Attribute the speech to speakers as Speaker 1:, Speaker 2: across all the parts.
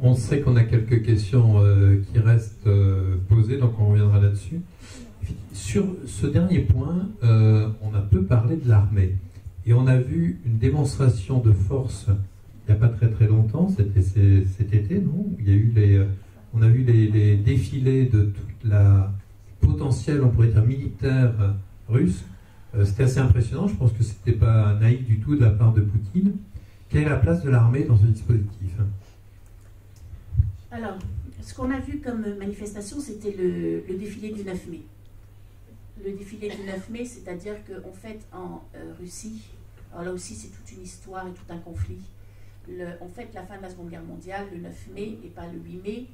Speaker 1: On sait qu'on a quelques questions qui restent posées, donc on reviendra là-dessus. Sur ce dernier point, on a peu parlé de l'armée. Et on a vu une démonstration de force il n'y a pas très très longtemps, c'était cet été, non? Il y a eu on a vu les défilés de toute la potentiel, on pourrait dire, militaire russe. C'était assez impressionnant, je pense que c'était pas naïf du tout de la part de Poutine. Quelle est la place de l'armée dans ce dispositif?
Speaker 2: Alors, ce qu'on a vu comme manifestation, c'était le défilé du 9 mai. Le défilé du 9 mai, c'est-à-dire qu'en fait, en Russie, alors là aussi c'est toute une histoire et tout un conflit. En fait, la fin de la Seconde Guerre mondiale, le 9 mai et pas le 8 mai,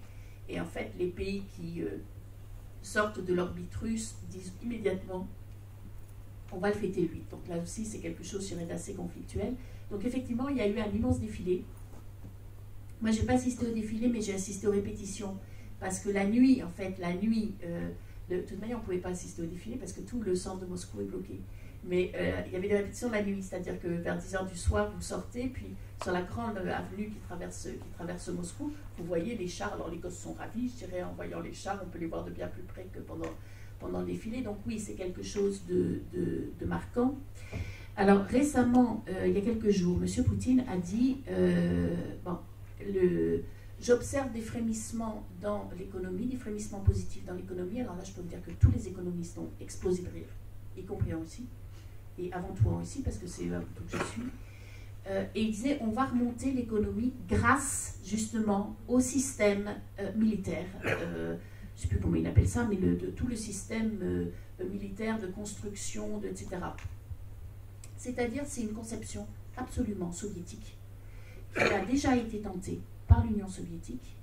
Speaker 2: et en fait, les pays qui sortent de l'orbite russe disent immédiatement on va le fêter le 8. Donc là aussi, c'est quelque chose, je dirais, d'assez conflictuel. Donc effectivement, il y a eu un immense défilé. Moi, je n'ai pas assisté au défilé, mais j'ai assisté aux répétitions. Parce que la nuit, en fait, de toute manière, on ne pouvait pas assister au défilé parce que tout le centre de Moscou est bloqué. Mais il y avait des répétitions la nuit, c'est-à-dire que vers 10h du soir, vous sortez, puis sur la grande avenue qui traverse Moscou, vous voyez les chars. Alors les gosses sont ravis, je dirais, en voyant les chars, on peut les voir de bien plus près que pendant le défilé. Donc oui, c'est quelque chose de marquant. Alors récemment, il y a quelques jours, M. Poutine a dit j'observe des frémissements dans l'économie, des frémissements positifs dans l'économie. Alors là, je peux vous dire que tous les économistes ont explosé de rire, y compris en Russie, et avant tout en Russie, parce que c'est là où je suis. Et il disait, on va remonter l'économie grâce, justement, au système militaire. Je ne sais plus comment il appelle ça, mais tout le système militaire de construction, etc. C'est-à-dire, c'est une conception absolument soviétique, qui a déjà été tentée par l'Union soviétique.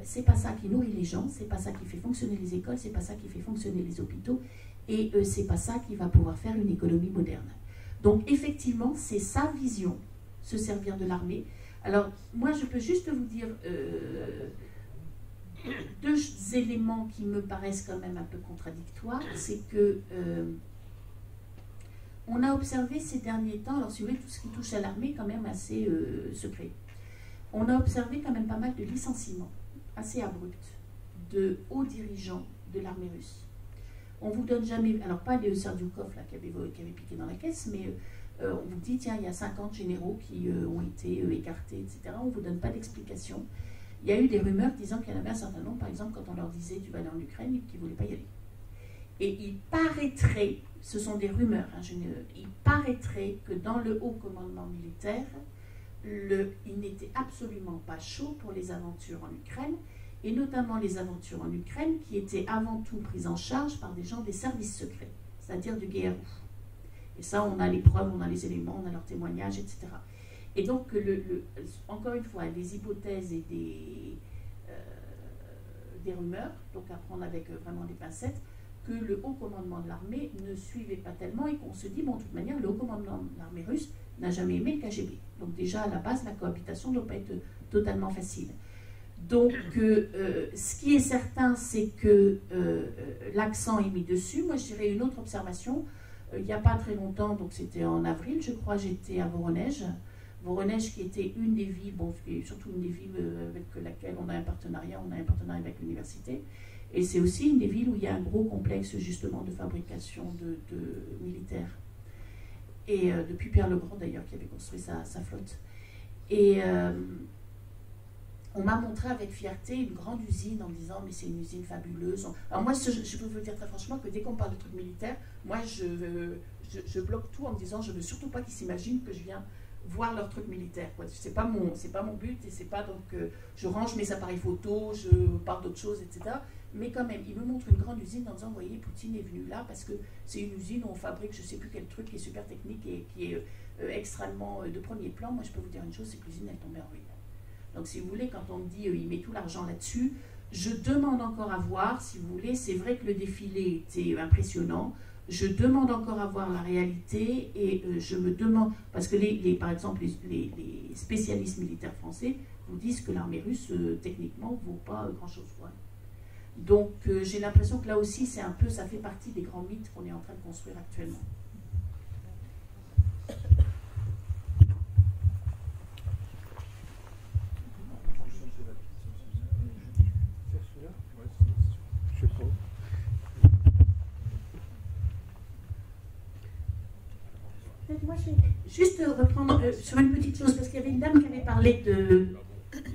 Speaker 2: C'est pas ça qui nourrit les gens, c'est pas ça qui fait fonctionner les écoles, c'est pas ça qui fait fonctionner les hôpitaux, et c'est pas ça qui va pouvoir faire une économie moderne. Donc effectivement, c'est sa vision, se servir de l'armée. Alors moi, je peux juste vous dire deux éléments qui me paraissent quand même un peu contradictoires. C'est que on a observé ces derniers temps, alors si vous voulez, tout ce qui touche à l'armée, quand même assez secret. On a observé quand même pas mal de licenciements assez abrupts de hauts dirigeants de l'armée russe. On vous donne jamais, alors pas les Serdyukov là, qui avait piqué dans la caisse, mais on vous dit, tiens, il y a 50 généraux qui ont été écartés, etc. On ne vous donne pas d'explication. Il y a eu des rumeurs disant qu'il y en avait un certain nombre, par exemple, quand on leur disait tu vas aller en Ukraine, qui ne voulaient pas y aller. Et il paraîtrait, ce sont des rumeurs, hein, il paraîtrait que dans le haut commandement militaire, il n'était absolument pas chaud pour les aventures en Ukraine, et notamment les aventures en Ukraine qui étaient avant tout prises en charge par des gens des services secrets, c'est-à-dire du GRU. Et ça, on a les preuves, on a les éléments, on a leurs témoignages, etc. Et donc, encore une fois, des hypothèses et des rumeurs, donc à prendre avec vraiment des pincettes, que le haut commandement de l'armée ne suivait pas tellement et qu'on se dit, bon, de toute manière, le haut commandement de l'armée russe n'a jamais aimé le KGB. Donc déjà, à la base, la cohabitation ne doit pas être totalement facile. Donc, ce qui est certain, c'est que l'accent est mis dessus. Moi, je dirais une autre observation. Il n'y a pas très longtemps, donc c'était en avril, je crois, j'étais à Voronezh. Voronezh qui était une des villes, bon, surtout une des villes avec laquelle on a un partenariat avec l'université. Et c'est aussi une des villes où il y a un gros complexe justement de fabrication de militaires. Et depuis Pierre le Grand d'ailleurs qui avait construit sa flotte. Et on m'a montré avec fierté une grande usine en me disant mais c'est une usine fabuleuse. Alors moi je peux vous dire très franchement que dès qu'on parle de trucs militaires, moi je bloque tout en me disant je ne veux surtout pas qu'ils s'imaginent que je viens voir leurs trucs militaires. C'est pas mon but et c'est pas donc je range mes appareils photo, je parle d'autres choses, etc. Mais quand même, il me montre une grande usine en disant, vous voyez, Poutine est venu là parce que c'est une usine où on fabrique je ne sais plus quel truc qui est super technique et qui est extrêmement de premier plan. Moi, je peux vous dire une chose, c'est que l'usine, elle tombe en ruine. Donc, si vous voulez, quand on me dit, il met tout l'argent là-dessus, je demande encore à voir, si vous voulez, c'est vrai que le défilé était impressionnant, je demande encore à voir la réalité et je me demande, parce que par exemple, les spécialistes militaires français vous disent que l'armée russe, techniquement, ne vaut pas grand-chose. Ouais. Donc j'ai l'impression que là aussi, c'est un peu, ça fait partie des grands mythes qu'on est en train de construire actuellement. juste reprendre sur une petite chose, parce qu'il y avait une dame qui avait parlé de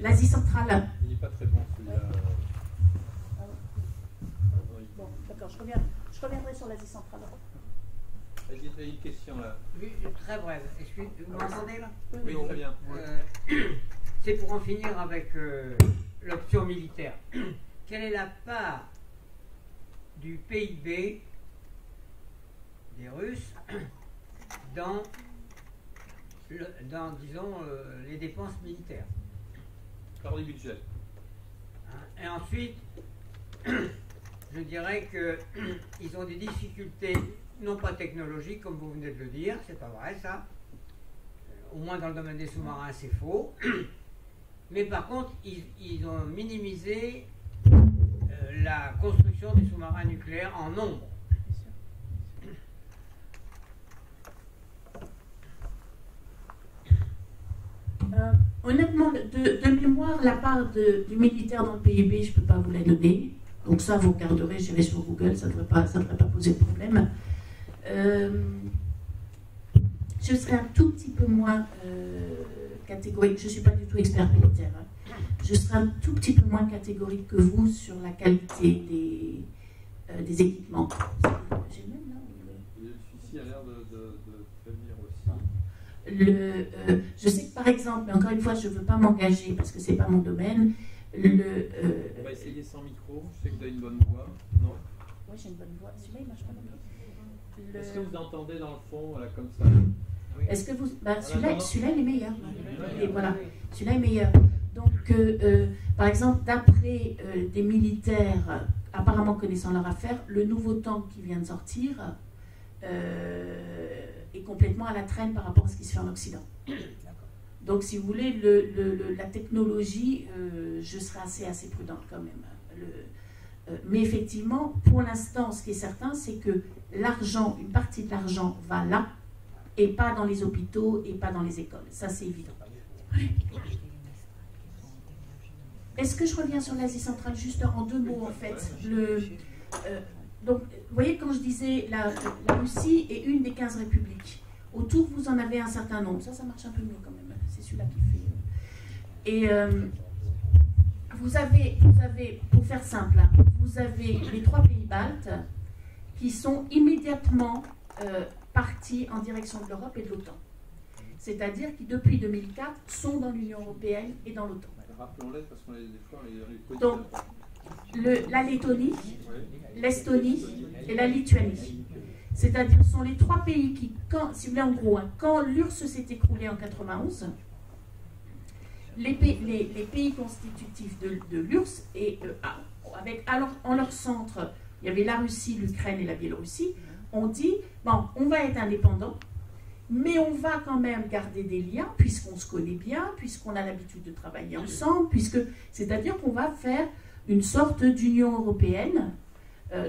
Speaker 2: l'Asie centrale.
Speaker 1: Il n'est pas très bon celui-là.
Speaker 2: Bon, d'accord, je reviendrai sur l'Asie centrale.
Speaker 1: Il y a une question là.
Speaker 3: Oui, très brève. Vous m'entendez là?
Speaker 1: Oui, très bien.
Speaker 3: C'est pour en finir avec l'option militaire. Quelle est la part du PIB des Russes dans disons, les dépenses militaires?
Speaker 1: Par du budget.
Speaker 3: Et ensuite, je dirais qu'ils ont des difficultés, non pas technologiques, comme vous venez de le dire, c'est pas vrai ça. Au moins dans le domaine des sous-marins, c'est faux. Mais par contre, ils ont minimisé la construction des sous-marins nucléaires en nombre.
Speaker 2: Honnêtement, de mémoire, la part du militaire dans le PIB, je ne peux pas vous la donner. Donc ça, vous regarderez, j'irai sur Google, ça ne devrait pas poser de problème. Je serai un tout petit peu moins catégorique. Je ne suis pas du tout expert militaire. Hein. Je serai un tout petit peu moins catégorique que vous sur la qualité des équipements. J'ai le même là.
Speaker 1: Celui-ci a l'air de prévenir aussi.
Speaker 2: Je sais que par exemple, mais encore une fois, je ne veux pas m'engager parce que ce n'est pas mon domaine.
Speaker 1: On va essayer sans micro. Je sais que tu as une bonne voix. Non.
Speaker 2: Oui, j'ai une bonne voix. Celui-là, il marche pas non plus.
Speaker 1: Est-ce que vous entendez dans le fond, là, comme ça?
Speaker 2: Est-ce que vous... celui-là, il est meilleur. Et voilà, celui-là est meilleur. Donc, par exemple, d'après des militaires apparemment connaissant leur affaire, le nouveau tank qui vient de sortir est complètement à la traîne par rapport à ce qui se fait en Occident. Donc, si vous voulez, la technologie, je serais assez prudente quand même. Mais effectivement, pour l'instant, ce qui est certain, c'est que l'argent, une partie de l'argent va là, et pas dans les hôpitaux, et pas dans les écoles. Ça, c'est évident. Est-ce que je reviens sur l'Asie centrale juste en 2 mots, en fait? Donc, vous voyez, quand je disais la Russie est une des 15 républiques. Autour, vous en avez un certain nombre. Ça marche un peu mieux quand même. C'est celui-là qui fait... Et vous avez, pour faire simple, hein, vous avez les 3 pays baltes qui sont immédiatement partis en direction de l'Europe et de l'OTAN. C'est-à-dire qui, depuis 2004, sont dans l'Union européenne et dans l'OTAN.
Speaker 1: Rappelons-les parce qu'on a des fois...
Speaker 2: Donc, la Lettonie, l'Estonie et la Lituanie. C'est-à-dire ce sont les 3 pays qui, si vous voulez en gros, hein, quand l'URSS s'est écroulé en 91, les pays constitutifs de l'URSS, et en leur centre, il y avait la Russie, l'Ukraine et la Biélorussie, ont dit, bon, on va être indépendant, mais on va quand même garder des liens, puisqu'on se connaît bien, puisqu'on a l'habitude de travailler ensemble, c'est-à-dire qu'on va faire une sorte d'Union européenne.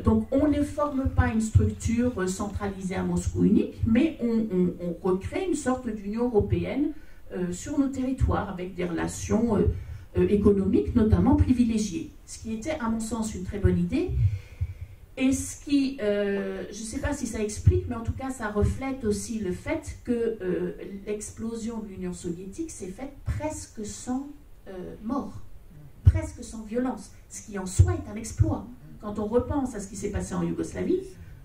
Speaker 2: Donc on ne forme pas une structure centralisée à Moscou unique, mais on recrée une sorte d'Union européenne sur nos territoires, avec des relations économiques notamment privilégiées. Ce qui était, à mon sens, une très bonne idée. Et ce qui, je ne sais pas si ça explique, mais en tout cas, ça reflète aussi le fait que l'explosion de l'Union soviétique s'est faite presque sans mort, presque sans violence, ce qui en soi est un exploit. Quand on repense à ce qui s'est passé en Yougoslavie,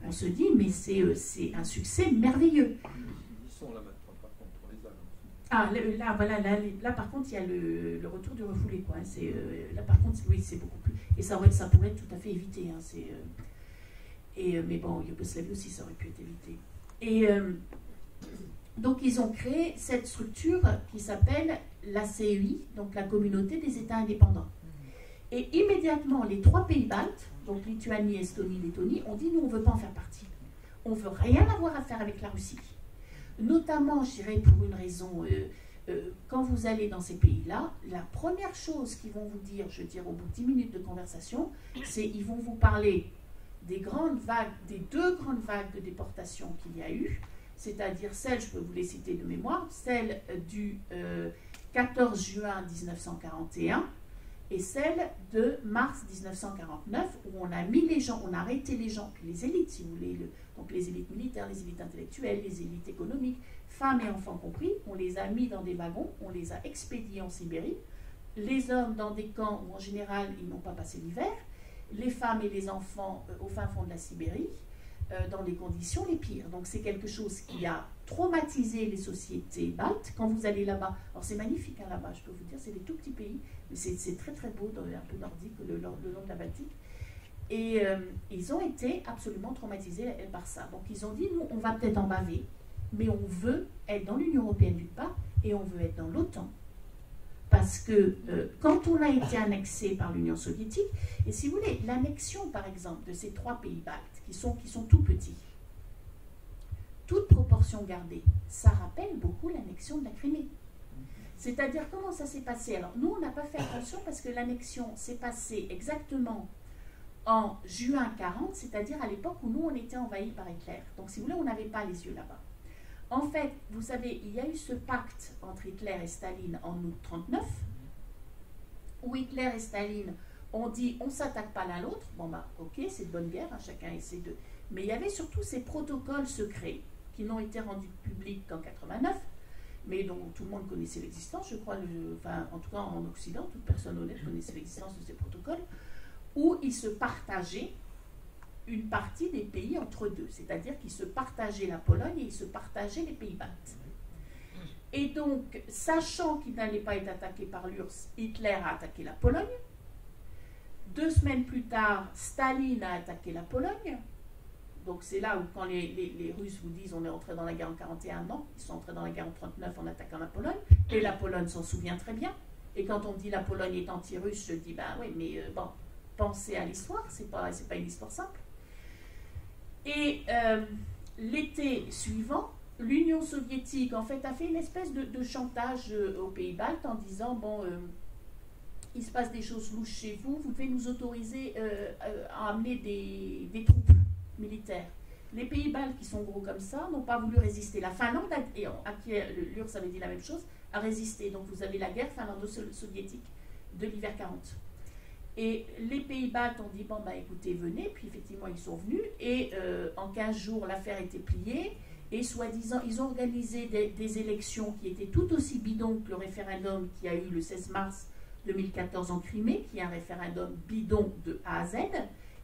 Speaker 2: on se dit, mais c'est un succès merveilleux.
Speaker 1: Ils sont là maintenant, par contre, on les a.
Speaker 2: Ah, là, par contre, il y a le retour du refoulé, quoi. Là, par contre, oui, c'est beaucoup plus... Et ça pourrait être tout à fait évité. Hein, mais bon, en Yougoslavie aussi, ça aurait pu être évité. Et donc, ils ont créé cette structure qui s'appelle la CEI, donc la Communauté des États indépendants. Et immédiatement, les 3 pays baltes, donc Lituanie, Estonie, Lettonie, ont dit, nous, on ne veut pas en faire partie. On ne veut rien avoir à faire avec la Russie. Notamment, je dirais, pour une raison, quand vous allez dans ces pays-là, la première chose qu'ils vont vous dire, je veux dire, au bout de 10 minutes de conversation, c'est qu'ils vont vous parler des 2 grandes vagues de déportation qu'il y a eu, c'est-à-dire celle, je peux vous les citer de mémoire, celle du 14 juin 1941, et celle de mars 1949, où on a mis les gens, on a arrêté les gens, puis les élites, si vous voulez, donc les élites militaires, les élites intellectuelles, les élites économiques, femmes et enfants compris, on les a mis dans des wagons, on les a expédiés en Sibérie, les hommes dans des camps où en général ils n'ont pas passé l'hiver, les femmes et les enfants au fin fond de la Sibérie, dans les conditions les pires. Donc c'est quelque chose qui a traumatisé les sociétés baltes. Quand vous allez là-bas, alors c'est magnifique hein, là-bas, je peux vous dire, c'est des tout petits pays, mais c'est très très beau, un peu nordique, le long de la Baltique. Et ils ont été absolument traumatisés par ça. Donc ils ont dit, nous on va peut-être en baver, mais on veut être dans l'Union européenne d'une part, et on veut être dans l'OTAN. Parce que quand on a été annexé par l'Union soviétique, et si vous voulez, l'annexion par exemple de ces 3 pays baltes, qui sont tout petits, toute proportion gardée, ça rappelle beaucoup l'annexion de la Crimée. C'est-à-dire comment ça s'est passé. Alors nous on n'a pas fait attention parce que l'annexion s'est passée exactement en juin 40, c'est-à-dire à l'époque où nous on était envahis par Hitler. Donc si vous voulez, on n'avait pas les yeux là-bas. En fait, vous savez, il y a eu ce pacte entre Hitler et Staline en août 1939, où Hitler et Staline ont dit on ne s'attaque pas l'un l'autre. Bon, bah, ok, c'est de bonne guerre, hein, chacun essaie de. Mais il y avait surtout ces protocoles secrets qui n'ont été rendus publics qu'en 89, mais dont tout le monde connaissait l'existence, je crois, enfin, en tout cas en Occident, toute personne honnête connaissait l'existence de ces protocoles, où ils se partageaient une partie des pays entre deux, c'est-à-dire qu'ils se partageaient la Pologne et ils se partageaient les pays baltes. Et donc, sachant qu'il n'allait pas être attaqué par l'URSS, Hitler a attaqué la Pologne. 2 semaines plus tard, Staline a attaqué la Pologne. Donc c'est là où quand les Russes vous disent on est entré dans la guerre en 41, non, ils sont entrés dans la guerre en 39 en attaquant la Pologne, et la Pologne s'en souvient très bien. Et quand on dit la Pologne est anti-russe, je dis ben oui, mais bon, pensez à l'histoire, c'est pas une histoire simple. Et l'été suivant, l'Union soviétique en fait a fait une espèce de chantage aux pays baltes en disant bon, il se passe des choses louches chez vous, vous devez nous autoriser à amener des troupes militaires. Les pays baltes qui sont gros comme ça n'ont pas voulu résister. La Finlande, à qui l'URSS avait dit la même chose, a résisté. Donc vous avez la guerre finlando-soviétique de l'hiver 40. Et les pays baltes ont dit bon bah écoutez venez, puis effectivement ils sont venus et en 15 jours l'affaire était pliée et soi-disant ils ont organisé des élections qui étaient tout aussi bidons que le référendum qui a eu le 16 mars 2014 en Crimée, qui est un référendum bidon de A à Z,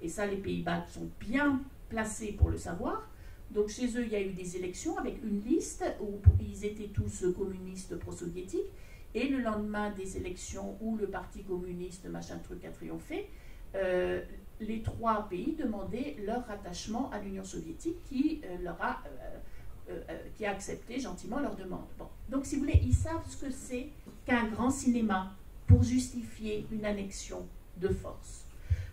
Speaker 2: et ça les pays baltes sont bien placés pour le savoir. Donc chez eux il y a eu des élections avec une liste où ils étaient tous communistes pro-soviétiques. Et le lendemain des élections où le Parti communiste, machin truc, a triomphé, les 3 pays demandaient leur rattachement à l'Union soviétique qui a accepté gentiment leur demande. Bon. Donc si vous voulez, ils savent ce que c'est qu'un grand cinéma pour justifier une annexion de force.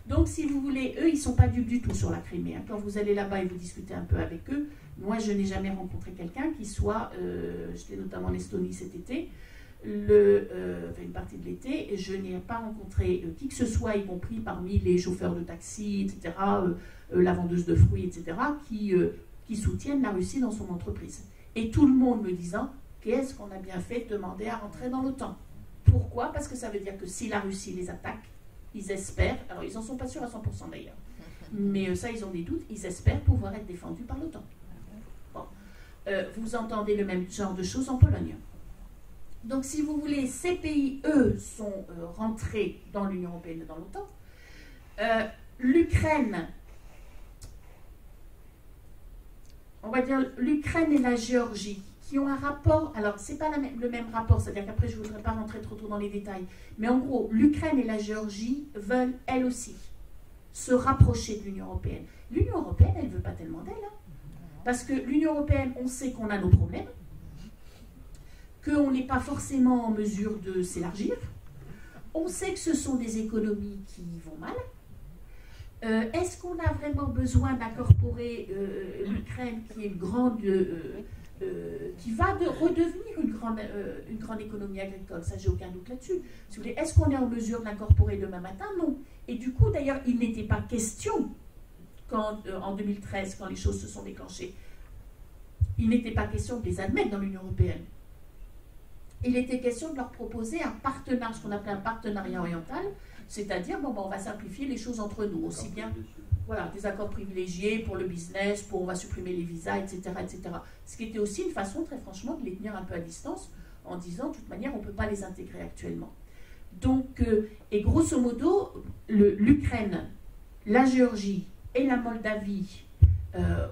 Speaker 2: Donc si vous voulez, eux, ils ne sont pas dupes du tout sur la Crimée. Hein. Quand vous allez là-bas et vous discutez un peu avec eux, moi je n'ai jamais rencontré quelqu'un qui soit, j'étais notamment en Estonie cet été, une partie de l'été, et je n'ai pas rencontré qui que ce soit, y compris parmi les chauffeurs de taxi, etc., la vendeuse de fruits, etc., qui soutiennent la Russie dans son entreprise. Et tout le monde me disant, qu'est-ce qu'on a bien fait de demander à rentrer dans l'OTAN? Pourquoi? Parce que ça veut dire que si la Russie les attaque, ils espèrent, alors ils n'en sont pas sûrs à 100% d'ailleurs, mais ça ils ont des doutes, ils espèrent pouvoir être défendus par l'OTAN. Bon. Vous entendez le même genre de choses en Pologne. Donc, si vous voulez, ces pays, eux, sont rentrés dans l'Union européenne et dans l'OTAN. L'Ukraine, on va dire l'Ukraine et la Géorgie, qui ont un rapport, alors ce n'est pas le même rapport, c'est-à-dire qu'après je ne voudrais pas rentrer trop dans les détails, mais en gros, l'Ukraine et la Géorgie veulent, elles aussi, se rapprocher de l'Union européenne. L'Union européenne, elle ne veut pas tellement d'elle, hein, parce que l'Union européenne, on sait qu'on a nos problèmes, qu'on n'est pas forcément en mesure de s'élargir. On sait que ce sont des économies qui vont mal. Est-ce qu'on a vraiment besoin d'incorporer l'Ukraine, qui est une grande, qui va redevenir une grande économie agricole? Ça, j'ai aucun doute là-dessus. Si vous voulez, est-ce qu'on est en mesure de l'incorporer demain matin? Non. Et du coup, d'ailleurs, il n'était pas question, en 2013, quand les choses se sont déclenchées, il n'était pas question de les admettre dans l'Union européenne. il était question de leur proposer un partenariat, ce qu'on appelait un partenariat oriental, c'est-à-dire, bon, ben, on va simplifier les choses entre nous, aussi bien, voilà, des accords privilégiés pour le business, on va supprimer les visas, etc., etc. Ce qui était aussi une façon, très franchement, de les tenir un peu à distance, en disant, de toute manière, on ne peut pas les intégrer actuellement. Donc, et grosso modo, l'Ukraine, la Géorgie et la Moldavie,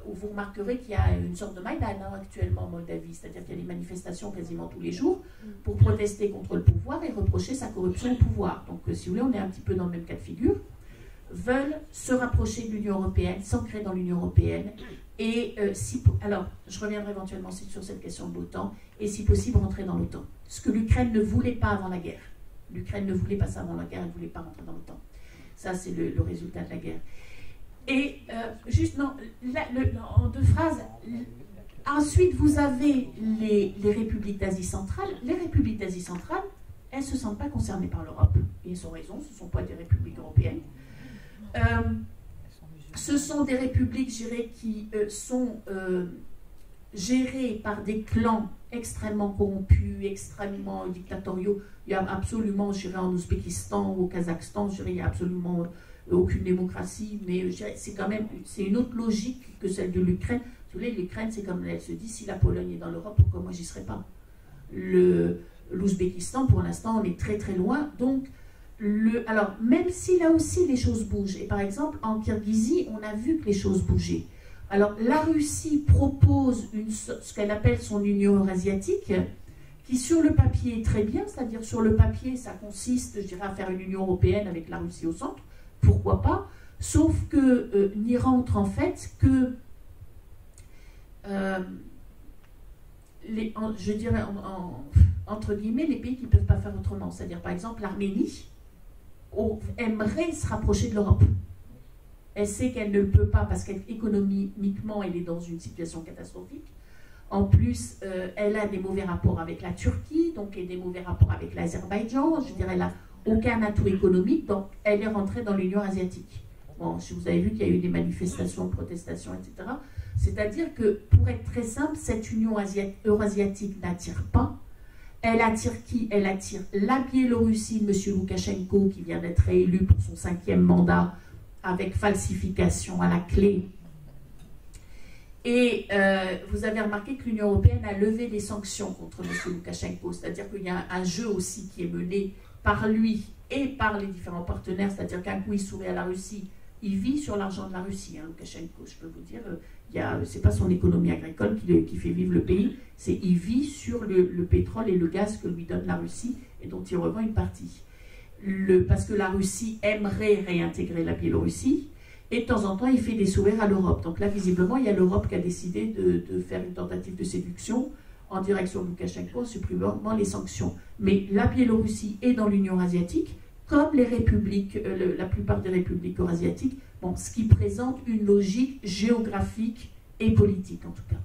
Speaker 2: où vous remarquerez qu'il y a une sorte de Maïdan actuellement en Moldavie, c'est-à-dire qu'il y a des manifestations quasiment tous les jours pour protester contre le pouvoir et reprocher sa corruption au pouvoir. Donc, si vous voulez, on est un petit peu dans le même cas de figure. Veulent se rapprocher de l'Union européenne, s'ancrer dans l'Union européenne, et alors, je reviendrai éventuellement sur cette question de l'OTAN, et si possible rentrer dans l'OTAN. Ce que l'Ukraine ne voulait pas avant la guerre. L'Ukraine ne voulait pas ça avant la guerre, elle ne voulait pas rentrer dans l'OTAN. Ça, c'est le résultat de la guerre. Et juste, non, en deux phrases, ensuite vous avez les républiques d'Asie centrale. Les républiques d'Asie centrale, elles ne se sentent pas concernées par l'Europe. Et elles ont raison, ce ne sont pas des républiques européennes. Ce sont des républiques, je dirais, qui sont gérées par des clans extrêmement corrompus, extrêmement dictatoriaux. Il y a absolument, je dirais, en Ouzbékistan, au Kazakhstan, je dirais, il n'y a absolument aucune démocratie, mais c'est quand même, c'est une autre logique que celle de l'Ukraine. Vous voyez, l'Ukraine, c'est comme elle se dit, si la Pologne est dans l'Europe, pourquoi moi j'y serais pas? L'Ouzbékistan, pour l'instant, on est très très loin. Donc, alors, même si là aussi les choses bougent, et par exemple, en Kirghizie, on a vu que les choses bougeaient. Alors, la Russie propose ce qu'elle appelle son Union eurasiatique, qui sur le papier est très bien, c'est-à-dire sur le papier, ça consiste, je dirais, à faire une Union européenne avec la Russie au centre. Pourquoi pas? Sauf que n'y rentre en fait que, je dirais, entre guillemets, les pays qui ne peuvent pas faire autrement. C'est-à-dire, par exemple, l'Arménie aimerait se rapprocher de l'Europe. Elle sait qu'elle ne le peut pas parce qu'économiquement, elle est dans une situation catastrophique. En plus, elle a des mauvais rapports avec la Turquie, donc et des mauvais rapports avec l'Azerbaïdjan. Je dirais, elle n'a aucun atout économique, donc elle est rentrée dans l'Union asiatique. Bon, si vous avez vu qu'il y a eu des manifestations, protestations, etc. C'est-à-dire que, pour être très simple, cette Union eurasiatique n'attire pas. Elle attire qui? Elle attire la Biélorussie de M. Loukachenko, qui vient d'être réélu pour son 5e mandat, avec falsification à la clé. Et vous avez remarqué que l'Union européenne a levé les sanctions contre M. Loukachenko, c'est-à-dire qu'il y a un jeu aussi qui est mené par lui et par les différents partenaires, c'est-à-dire qu'un coup il sourit à la Russie, il vit sur l'argent de la Russie, hein, Loukachenko, je peux vous dire, c'est pas son économie agricole qui fait vivre le pays, il vit sur le pétrole et le gaz que lui donne la Russie et dont il revend une partie. Parce que la Russie aimerait réintégrer la Biélorussie, et de temps en temps il fait des sourires à l'Europe. Donc là visiblement il y a l'Europe qui a décidé de faire une tentative de séduction en direction de Loukachenko en supprimant les sanctions. Mais la Biélorussie est dans l'Union asiatique, comme les républiques, la plupart des républiques eurasiatiques, bon, ce qui présente une logique géographique et politique en tout cas.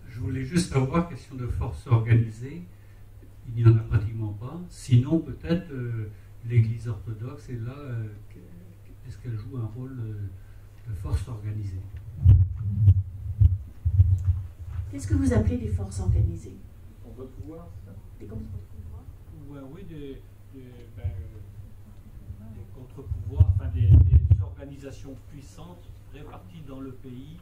Speaker 4: Je voulais juste savoir, question de force organisée, il n'y en a pratiquement pas. Sinon, peut-être l'Église orthodoxe est là, est-ce qu'elle joue un rôle de force organisée?
Speaker 2: Qu'est-ce que vous appelez des forces organisées?
Speaker 5: On veut pouvoir,
Speaker 2: des contre-pouvoirs?
Speaker 5: Oui, des contre-pouvoirs, enfin des organisations puissantes réparties dans le pays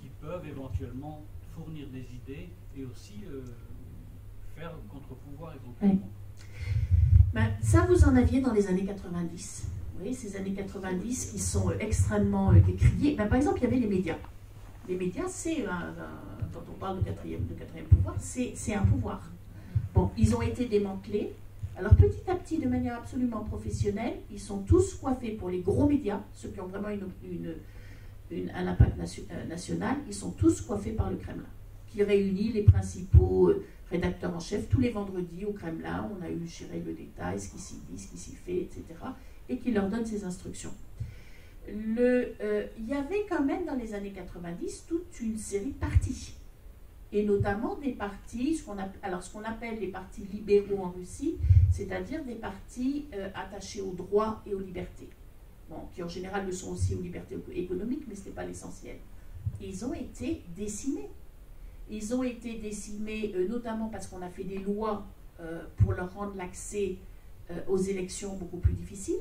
Speaker 5: qui peuvent éventuellement fournir des idées et aussi faire contre-pouvoir éventuellement.
Speaker 2: Oui. Ça, vous en aviez dans les années 90. Vous voyez, ces années 90 qui sont extrêmement décriées. Par exemple, il y avait les médias. Les médias, c'est, quand on parle de quatrième pouvoir, c'est un pouvoir. Bon, ils ont été démantelés. Alors petit à petit, de manière absolument professionnelle, ils sont tous coiffés pour les gros médias, ceux qui ont vraiment un impact national, ils sont tous coiffés par le Kremlin, qui réunit les principaux rédacteurs en chef tous les vendredis au Kremlin. On a eu, je dirais, le détail, ce qui s'y dit, ce qui s'y fait, etc. Et qui leur donne ses instructions. Il y avait quand même dans les années 90 toute une série de partis. Et notamment des partis, ce qu'on appelle les partis libéraux en Russie, c'est-à-dire des partis attachés aux droits et aux libertés. bon, qui en général le sont aussi aux libertés économiques, mais ce n'est pas l'essentiel. Ils ont été décimés. Ils ont été décimés notamment parce qu'on a fait des lois pour leur rendre l'accès aux élections beaucoup plus difficile,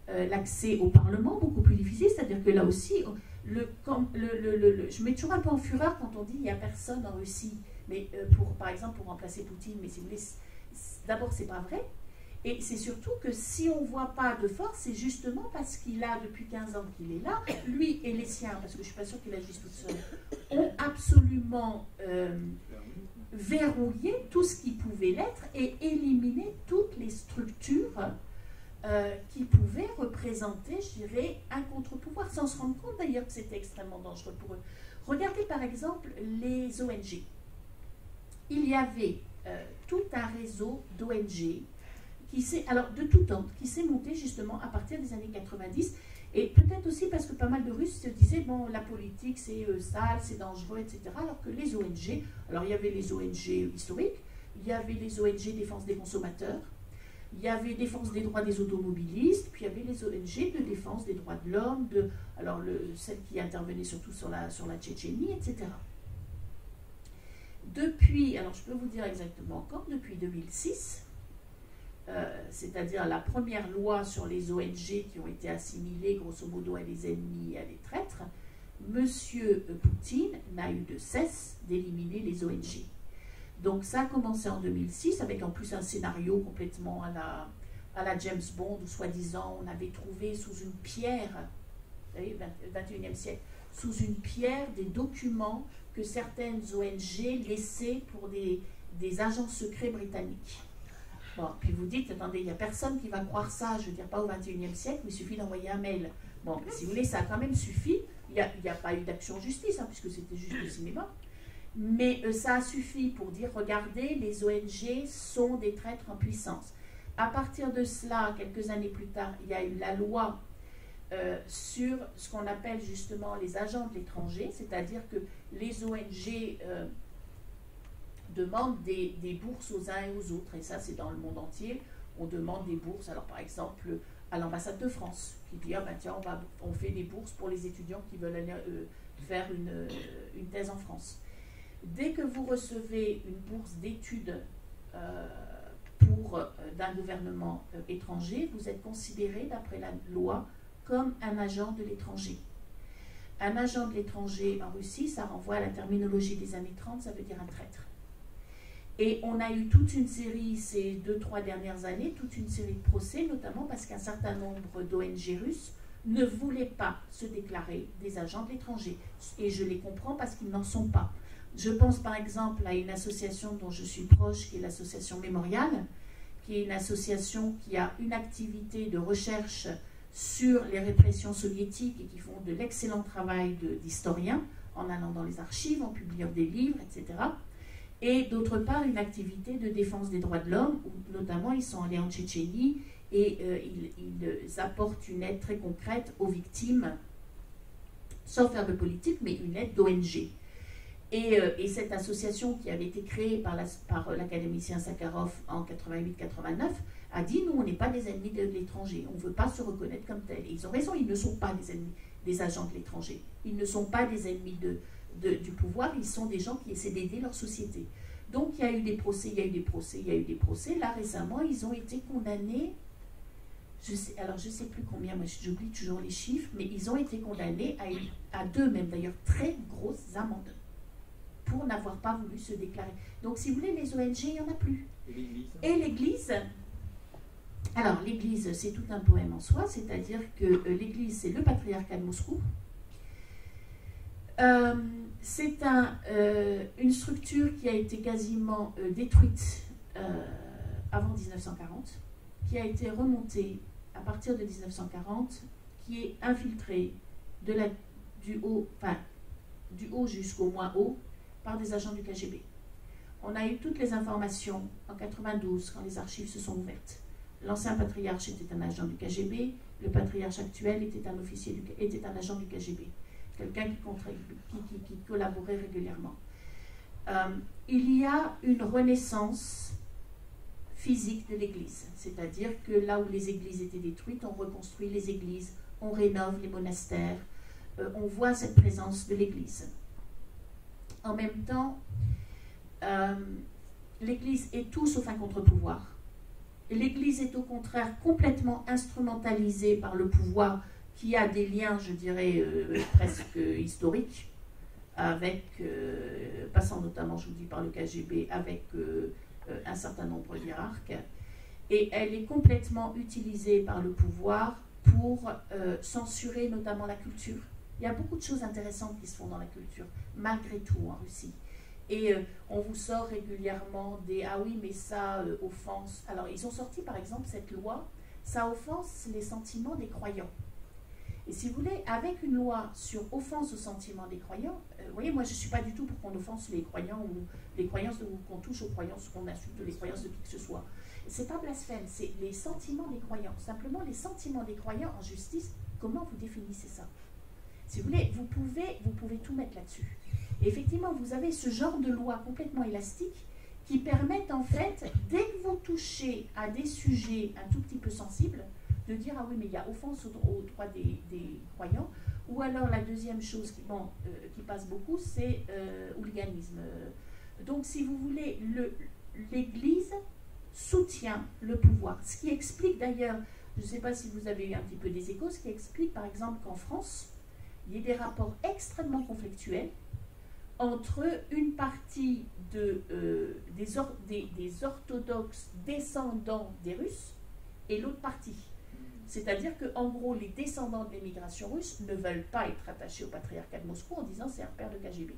Speaker 2: l'accès au Parlement beaucoup plus difficile, c'est-à-dire que là aussi, je mets toujours un peu en fureur quand on dit qu'il n'y a personne en Russie, mais par exemple pour remplacer Poutine, mais si vous voulez, d'abord c'est pas vrai, et c'est surtout que si on ne voit pas de force, c'est justement parce qu'il a depuis 15 ans qu'il est là, lui et les siens, parce que je ne suis pas sûre qu'il agisse tout seul, ont absolument verrouillé tout ce qui pouvait l'être et éliminé toutes les structures qui pouvaient représenter, je dirais, un contre-pouvoir, sans se rendre compte d'ailleurs que c'était extrêmement dangereux pour eux. Regardez par exemple les ONG. Il y avait tout un réseau d'ONG alors de tout temps, qui s'est monté justement à partir des années 90, et peut-être aussi parce que pas mal de Russes se disaient, bon, la politique c'est sale, c'est dangereux, etc. Alors que les ONG, alors il y avait les ONG historiques, il y avait les ONG défense des consommateurs, il y avait défense des droits des automobilistes, puis il y avait les ONG de défense des droits de l'homme, alors celles qui intervenaient surtout sur la Tchétchénie, etc. Depuis, alors je peux vous dire exactement quand, depuis 2006, c'est-à-dire la première loi sur les ONG qui ont été assimilées grosso modo à des ennemis et à des traîtres, M. Poutine n'a eu de cesse d'éliminer les ONG. Donc ça a commencé en 2006 avec en plus un scénario complètement à la James Bond où soi-disant on avait trouvé sous une pierre, vous savez, 21e siècle, sous une pierre des documents que certaines ONG laissaient pour des agents secrets britanniques. Bon, puis vous dites, attendez, il n'y a personne qui va croire ça, je ne veux dire pas au 21e siècle, mais il suffit d'envoyer un mail. Bon, si vous voulez, ça a quand même suffi. Il n'y a pas eu d'action en justice, hein, puisque c'était juste le cinéma. Mais ça a suffi pour dire, regardez, les ONG sont des traîtres en puissance. À partir de cela, quelques années plus tard, il y a eu la loi sur ce qu'on appelle justement les agents de l'étranger, c'est-à-dire que les ONG demandent des bourses aux uns et aux autres, et ça c'est dans le monde entier, on demande des bourses, alors par exemple à l'ambassade de France, qui dit, ah ben tiens, on fait des bourses pour les étudiants qui veulent aller faire une thèse en France. Dès que vous recevez une bourse d'études d'un gouvernement étranger, vous êtes considéré, d'après la loi, comme un agent de l'étranger. Un agent de l'étranger en Russie, ça renvoie à la terminologie des années 30, ça veut dire un traître. Et on a eu toute une série, ces 2-3 dernières années, toute une série de procès, notamment parce qu'un certain nombre d'ONG russes ne voulaient pas se déclarer des agents de l'étranger. Et je les comprends parce qu'ils n'en sont pas. Je pense par exemple à une association dont je suis proche, qui est l'association Mémorial, qui est une association qui a une activité de recherche sur les répressions soviétiques et qui font de l'excellent travail d'historiens en allant dans les archives, en publiant des livres, etc. Et d'autre part, une activité de défense des droits de l'homme, où notamment ils sont allés en Tchétchénie et ils apportent une aide très concrète aux victimes, sans faire de politique, mais une aide d'ONG. Et cette association qui avait été créée par l'académicien Sakharov en 88-89 a dit, nous, on n'est pas des ennemis de l'étranger, on ne veut pas se reconnaître comme tel. Et ils ont raison, ils ne sont pas des ennemis des agents de l'étranger. Ils ne sont pas des ennemis du pouvoir, ils sont des gens qui essaient d'aider leur société. Donc il y a eu des procès, il y a eu des procès, il y a eu des procès. Là récemment, ils ont été condamnés, je sais plus combien, moi j'oublie toujours les chiffres, mais ils ont été condamnés à 2 même d'ailleurs très grosses amendes pour n'avoir pas voulu se déclarer. Donc si vous voulez, les ONG, il n'y en a plus. Et l'Église, alors l'Église c'est tout un poème en soi, c'est-à-dire que l'Église c'est le patriarcat de Moscou. C'est une structure qui a été quasiment détruite avant 1940, qui a été remontée à partir de 1940, qui est infiltrée du haut jusqu'au moins haut par des agents du KGB. On a eu toutes les informations en 92 quand les archives se sont ouvertes. L'ancien patriarche était un agent du KGB, le patriarche actuel était un agent du KGB. Quelqu'un qui collaborait régulièrement. Il y a une renaissance physique de l'Église. C'est-à-dire que là où les églises étaient détruites, on reconstruit les églises, on rénove les monastères, on voit cette présence de l'Église. En même temps, l'Église est tout sauf un contre-pouvoir. L'Église est au contraire complètement instrumentalisée par le pouvoir qui a des liens, je dirais, presque historiques, avec, passant notamment, je vous dis, par le KGB, avec un certain nombre d'hiérarques. Et elle est complètement utilisée par le pouvoir pour censurer notamment la culture. Il y a beaucoup de choses intéressantes qui se font dans la culture, malgré tout, en Russie. Et on vous sort régulièrement des « ah oui, mais ça offense ». Alors, ils ont sorti, par exemple, cette loi, ça offense les sentiments des croyants. Et si vous voulez, avec une loi sur offense aux sentiments des croyants, vous voyez, moi, je ne suis pas du tout pour qu'on offense les croyants ou les croyances, ou qu'on touche aux croyances, qu'on insulte les croyances de qui que ce soit. Ce n'est pas blasphème, c'est les sentiments des croyants. Simplement, les sentiments des croyants en justice, comment vous définissez ça? Si vous voulez, vous pouvez tout mettre là-dessus. Et effectivement, vous avez ce genre de loi complètement élastique qui permettent en fait, dès que vous touchez à des sujets un tout petit peu sensibles, de dire « ah oui, mais il y a offense aux droits des croyants », ou alors la deuxième chose qui passe beaucoup, c'est hooliganisme. Donc, si vous voulez, l'Église soutient le pouvoir. Ce qui explique d'ailleurs, je ne sais pas si vous avez eu un petit peu des échos, ce qui explique par exemple qu'en France, il y ait des rapports extrêmement conflictuels entre une partie des orthodoxes descendants des Russes et l'autre partie. C'est-à-dire qu'en gros, les descendants de l'émigration russe ne veulent pas être attachés au patriarcat de Moscou en disant c'est un père de KGB.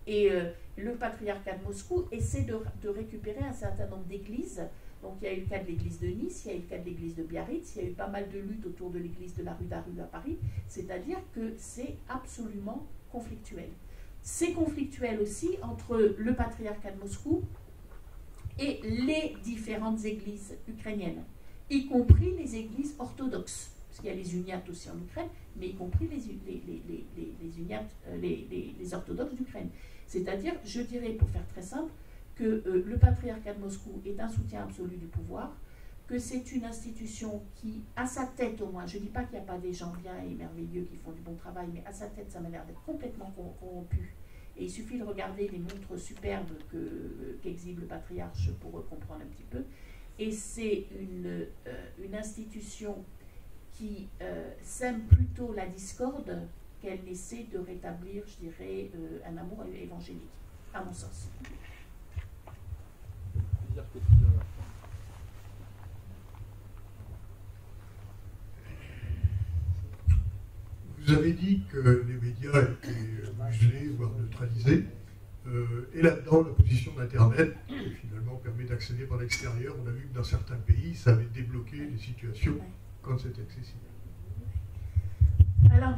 Speaker 2: Et le patriarcat de Moscou essaie de récupérer un certain nombre d'églises. Donc il y a eu le cas de l'église de Nice, il y a eu le cas de l'église de Biarritz, il y a eu pas mal de luttes autour de l'église de la rue d'Aru à Paris. C'est-à-dire que c'est absolument conflictuel. C'est conflictuel aussi entre le patriarcat de Moscou et les différentes églises ukrainiennes, y compris les églises orthodoxes, parce qu'il y a les uniates aussi en Ukraine, mais y compris les orthodoxes d'Ukraine. C'est-à-dire, je dirais, pour faire très simple, que le patriarcat de Moscou est un soutien absolu du pouvoir, que c'est une institution qui, à sa tête au moins, je ne dis pas qu'il n'y a pas des gens bien et merveilleux qui font du bon travail, mais à sa tête, ça m'a l'air d'être complètement corrompu. Et il suffit de regarder les montres superbes qu'exhibe le patriarche pour comprendre un petit peu. Et c'est une institution qui sème plutôt la discorde qu'elle essaie de rétablir, je dirais, un amour évangélique, à mon sens.
Speaker 6: Vous avez dit que les médias étaient muselés, voire neutralisés. Et là-dedans, la position d'Internet, qui finalement permet d'accéder par l'extérieur, on a vu que dans certains pays, ça avait débloqué les situations quand c'était accessible.
Speaker 2: Alors,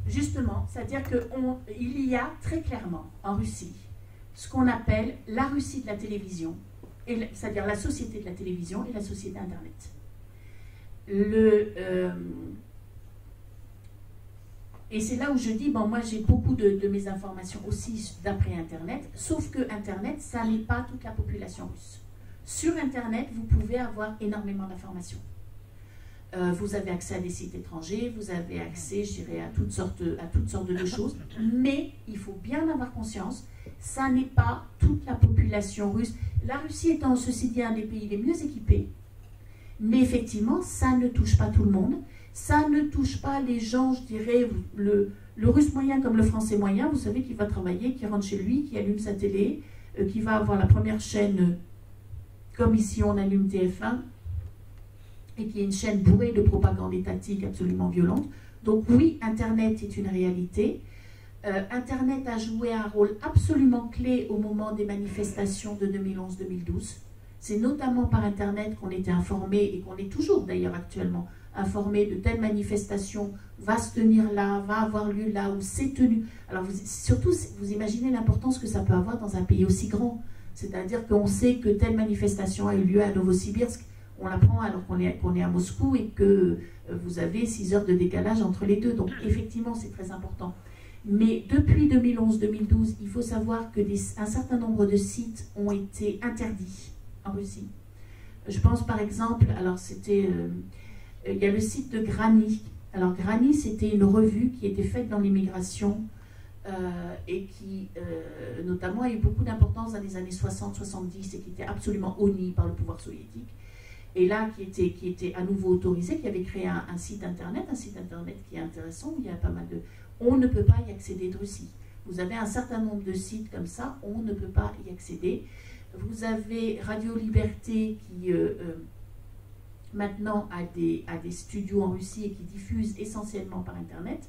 Speaker 2: justement, c'est-à-dire qu'il y a très clairement en Russie ce qu'on appelle la Russie de la télévision, c'est-à-dire la société de la télévision et la société Internet. Et c'est là où je dis, bon, moi j'ai beaucoup de mes informations aussi d'après Internet, sauf que Internet, ça n'est pas toute la population russe. Sur Internet, vous pouvez avoir énormément d'informations. Vous avez accès à des sites étrangers, vous avez accès, je dirais, à toutes sortes de choses, mais il faut bien avoir conscience, ça n'est pas toute la population russe. La Russie étant, ceci dit, un des pays les mieux équipés, mais effectivement, ça ne touche pas tout le monde. Ça ne touche pas les gens, je dirais, le russe moyen comme le français moyen, vous savez, qui va travailler, qui rentre chez lui, qui allume sa télé, qui va avoir la première chaîne, comme ici on allume TF1, et qui est une chaîne bourrée de propagande étatique absolument violente. Donc oui, Internet est une réalité. Internet a joué un rôle absolument clé au moment des manifestations de 2011-2012. C'est notamment par Internet qu'on était informé, et qu'on est toujours d'ailleurs actuellement, informé de telle manifestation va se tenir là, va avoir lieu là, où c'est tenu. Alors surtout, vous imaginez l'importance que ça peut avoir dans un pays aussi grand. C'est-à-dire qu'on sait que telle manifestation a eu lieu à Novosibirsk, on l'apprend alors qu'on est à Moscou et que vous avez 6 heures de décalage entre les deux. Donc effectivement, c'est très important. Mais depuis 2011-2012, il faut savoir que un certain nombre de sites ont été interdits en Russie. Je pense par exemple, alors c'était, il y a le site de Grani. Alors Grani, c'était une revue qui était faite dans l'immigration et qui notamment a eu beaucoup d'importance dans les années 60-70 et qui était absolument honnie par le pouvoir soviétique. Et là, qui était à nouveau autorisé, qui avait créé un site internet qui est intéressant, où il y a pas mal de... On ne peut pas y accéder de Russie. Vous avez un certain nombre de sites comme ça, on ne peut pas y accéder. Vous avez Radio Liberté qui maintenant a des studios en Russie et qui diffuse essentiellement par internet.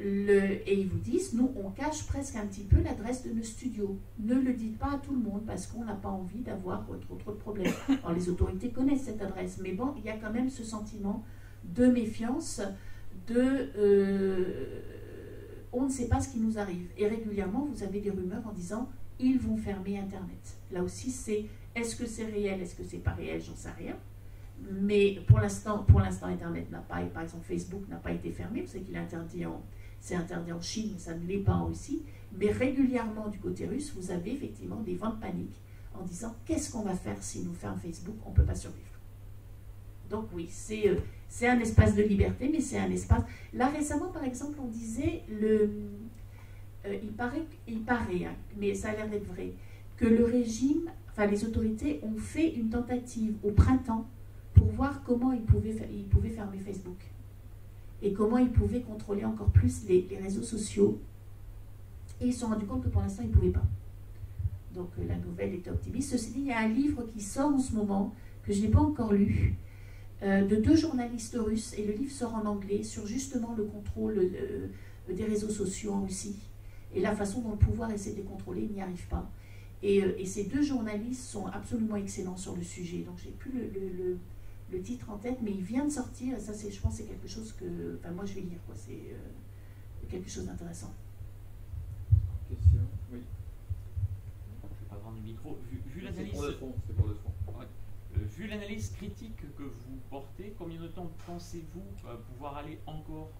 Speaker 2: Et ils vous disent, nous on cache presque un petit peu l'adresse de nos studios. Ne le dites pas à tout le monde parce qu'on n'a pas envie d'avoir trop de problèmes. Alors les autorités connaissent cette adresse, mais bon, il y a quand même ce sentiment de méfiance, on ne sait pas ce qui nous arrive. Et régulièrement, vous avez des rumeurs en disant, ils vont fermer Internet. Là aussi, c'est, est-ce que c'est réel, est-ce que c'est pas réel, j'en sais rien. Mais pour l'instant, Internet n'a pas, par exemple Facebook n'a pas été fermé, vous savez qu'il est interdit c'est interdit en Chine, mais ça ne l'est pas en Russie. Mais régulièrement, du côté russe, vous avez effectivement des vents de panique en disant, qu'est-ce qu'on va faire si nous ferme Facebook, on ne peut pas survivre. Donc oui, c'est un espace de liberté, mais c'est un espace... Là, récemment, par exemple, on disait, il paraît, hein, mais ça a l'air d'être vrai, que le régime, enfin les autorités ont fait une tentative au printemps pour voir comment ils pouvaient fermer Facebook et comment ils pouvaient contrôler encore plus les réseaux sociaux. Et ils se sont rendus compte que pour l'instant, ils ne pouvaient pas. Donc la nouvelle était optimiste. Ceci dit, il y a un livre qui sort en ce moment, que je n'ai pas encore lu, de 2 journalistes russes, et le livre sort en anglais, sur justement le contrôle des réseaux sociaux en Russie, et la façon dont le pouvoir essaie de les contrôler, il n'y arrive pas. Et ces 2 journalistes sont absolument excellents sur le sujet. Donc j'ai plus le titre en tête, mais il vient de sortir, et ça, je pense que c'est quelque chose que... Enfin, moi, je vais lire, quoi. C'est quelque chose d'intéressant.
Speaker 7: Question? Oui.
Speaker 8: Je ne vais pas prendre le micro. Vu l'analyse...
Speaker 7: C'est pour le fond.
Speaker 8: Ouais. Vu l'analyse critique que vous portez, combien de temps pensez-vous pouvoir aller encore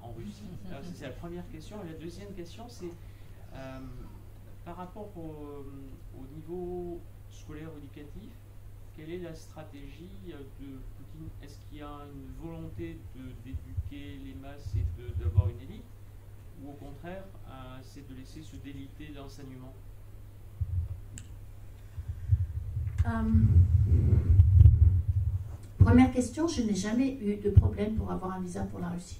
Speaker 8: en Russie? C'est la première question. Et la deuxième question, c'est par rapport au niveau scolaire ou éducatif, quelle est la stratégie de Poutine? Est-ce qu'il y a une volonté d'éduquer les masses et d'avoir une élite? Ou au contraire, c'est de laisser se déliter l'enseignement?
Speaker 2: Première question, je n'ai jamais eu de problème pour avoir un visa pour la Russie.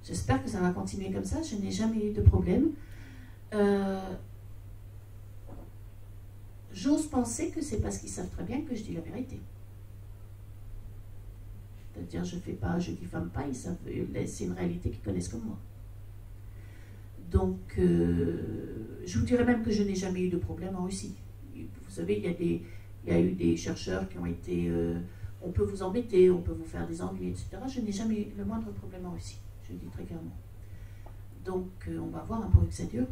Speaker 2: J'espère que ça va continuer comme ça, je n'ai jamais eu de problème. J'ose penser que c'est parce qu'ils savent très bien que je dis la vérité. C'est-à-dire, je diffame pas, ils savent, c'est une réalité qu'ils connaissent comme moi. Donc, je vous dirais même que je n'ai jamais eu de problème en Russie. Vous savez, il y a eu des chercheurs qui ont été... on peut vous embêter, on peut vous faire des ennuis, etc. Je n'ai jamais eu le moindre problème en Russie, je le dis très clairement. Donc, on va voir un peu que ça dure.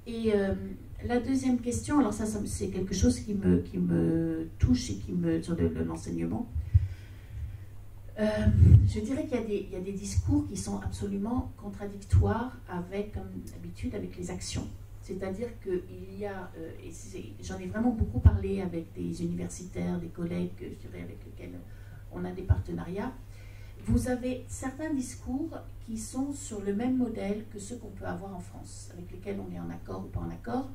Speaker 2: Et la deuxième question, alors ça c'est quelque chose qui me touche et sur l'enseignement. Je dirais qu'il y a des discours qui sont absolument contradictoires avec, comme d'habitude, avec les actions. C'est-à-dire qu'il y a, j'en ai vraiment beaucoup parlé avec des universitaires, des collègues, je dirais, avec lesquels on a des partenariats. Vous avez certains discours qui sont sur le même modèle que ceux qu'on peut avoir en France, avec lesquels on est en accord ou pas en accord,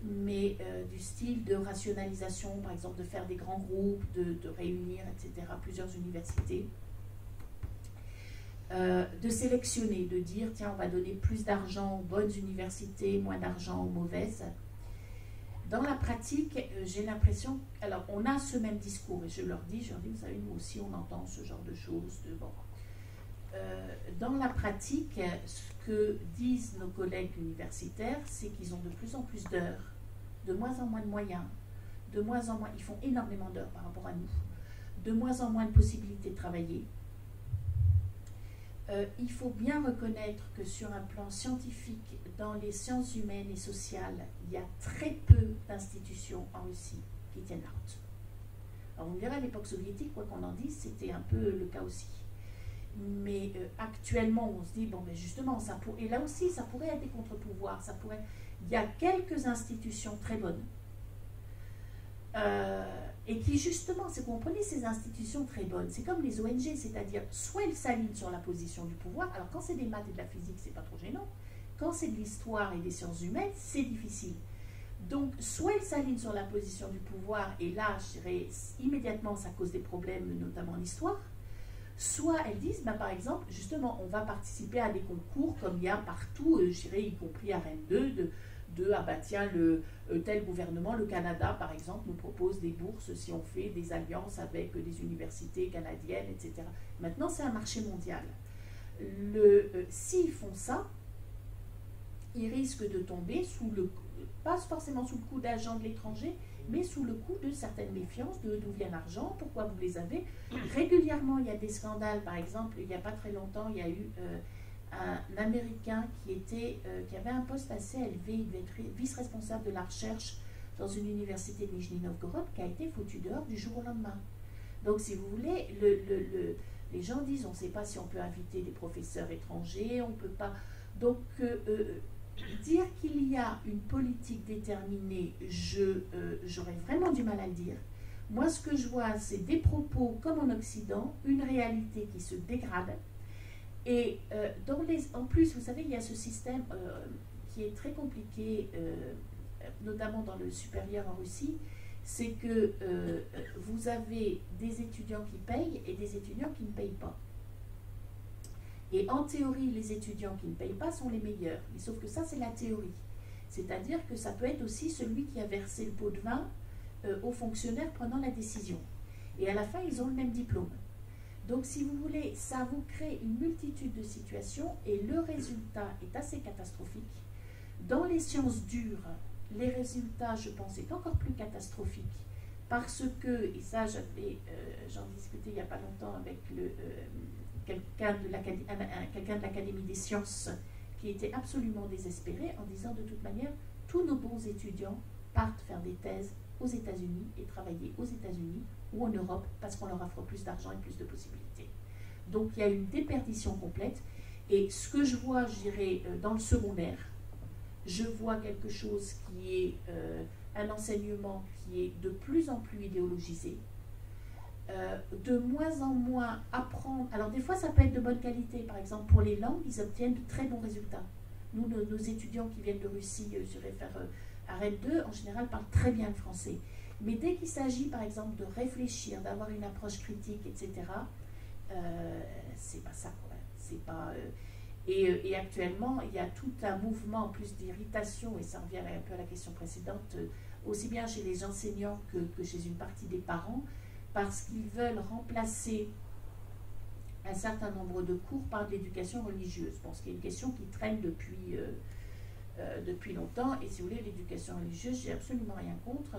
Speaker 2: mais du style de rationalisation, par exemple de faire des grands groupes, de réunir, etc., plusieurs universités, de sélectionner, de dire, tiens, on va donner plus d'argent aux bonnes universités, moins d'argent aux mauvaises. Dans la pratique, j'ai l'impression, alors on a ce même discours, et je leur dis, vous savez, nous aussi on entend ce genre de choses, dans la pratique, ce que disent nos collègues universitaires, c'est qu'ils ont de plus en plus d'heures, de moins en moins de moyens, de moins en moins, ils font énormément d'heures par rapport à nous, de moins en moins de possibilités de travailler. Il faut bien reconnaître que sur un plan scientifique, dans les sciences humaines et sociales, il y a très peu d'institutions en Russie qui tiennent la route. Alors on dirait à l'époque soviétique, quoi qu'on en dise, c'était un peu le cas aussi. Mais actuellement, on se dit, bon, mais justement, et là aussi, ça pourrait être des contre-pouvoirs, il y a quelques institutions très bonnes, Et qui justement, c'est qu'on prenait ces institutions très bonnes, c'est comme les ONG, c'est-à-dire soit elles s'alignent sur la position du pouvoir, alors quand c'est des maths et de la physique, c'est pas trop gênant, quand c'est de l'histoire et des sciences humaines, c'est difficile. Donc, soit elles s'alignent sur la position du pouvoir, et là, je dirais, immédiatement, ça cause des problèmes, notamment en histoire, soit elles disent, bah, par exemple, justement, on va participer à des concours comme il y a partout, je dirais, y compris à Rennes 2, ah bah tiens, tel gouvernement, le Canada par exemple, nous propose des bourses si on fait des alliances avec des universités canadiennes, etc. Maintenant, c'est un marché mondial. S'ils font ça, ils risquent de tomber sous pas forcément sous le coup d'agents de l'étranger, mais sous le coup de certaines méfiances, d'où vient l'argent, pourquoi vous les avez. Régulièrement, il y a des scandales. Par exemple, il n'y a pas très longtemps, il y a eu un Américain qui avait un poste assez élevé, il devait être vice-responsable de la recherche dans une université de Nijni Novgorod, qui a été foutu dehors du jour au lendemain. Donc, si vous voulez, les gens disent, on ne sait pas si on peut inviter des professeurs étrangers, on ne peut pas... Donc, dire qu'il y a une politique déterminée, j'aurais vraiment du mal à le dire. Moi, ce que je vois, c'est des propos comme en Occident, une réalité qui se dégrade. Et en plus, vous savez, il y a ce système qui est très compliqué, notamment dans le supérieur en Russie, c'est que vous avez des étudiants qui payent et des étudiants qui ne payent pas. Et en théorie, les étudiants qui ne payent pas sont les meilleurs. Mais sauf que ça, c'est la théorie. C'est-à-dire que ça peut être aussi celui qui a versé le pot de vin aux fonctionnaires prenant la décision. Et à la fin, ils ont le même diplôme. Donc, si vous voulez, ça vous crée une multitude de situations et le résultat est assez catastrophique. Dans les sciences dures, les résultats, je pense, est encore plus catastrophique parce que, et ça, j'en discutais il n'y a pas longtemps avec quelqu'un de l'Académie des sciences qui était absolument désespéré en disant de toute manière, tous nos bons étudiants partent faire des thèses aux États-Unis et travailler aux États-Unis ou en Europe parce qu'on leur offre plus d'argent et plus de possibilités. Donc il y a une déperdition complète. Et ce que je vois, je dirais, dans le secondaire, je vois quelque chose qui est un enseignement qui est de plus en plus idéologisé, de moins en moins apprendre. Alors des fois ça peut être de bonne qualité, par exemple pour les langues, ils obtiennent de très bons résultats. Nous, nos étudiants qui viennent de Russie, je dirais faire à Rennes 2, en général parlent très bien le français. Mais dès qu'il s'agit par exemple de réfléchir, d'avoir une approche critique, etc., c'est pas ça, quoi. C'est pas... Et actuellement, il y a tout un mouvement en plus d'irritation, et ça revient un peu à la question précédente, aussi bien chez les enseignants que chez une partie des parents, parce qu'ils veulent remplacer un certain nombre de cours par de l'éducation religieuse. Bon, c'est une question qui traîne depuis longtemps, et si vous voulez, l'éducation religieuse, j'ai absolument rien contre,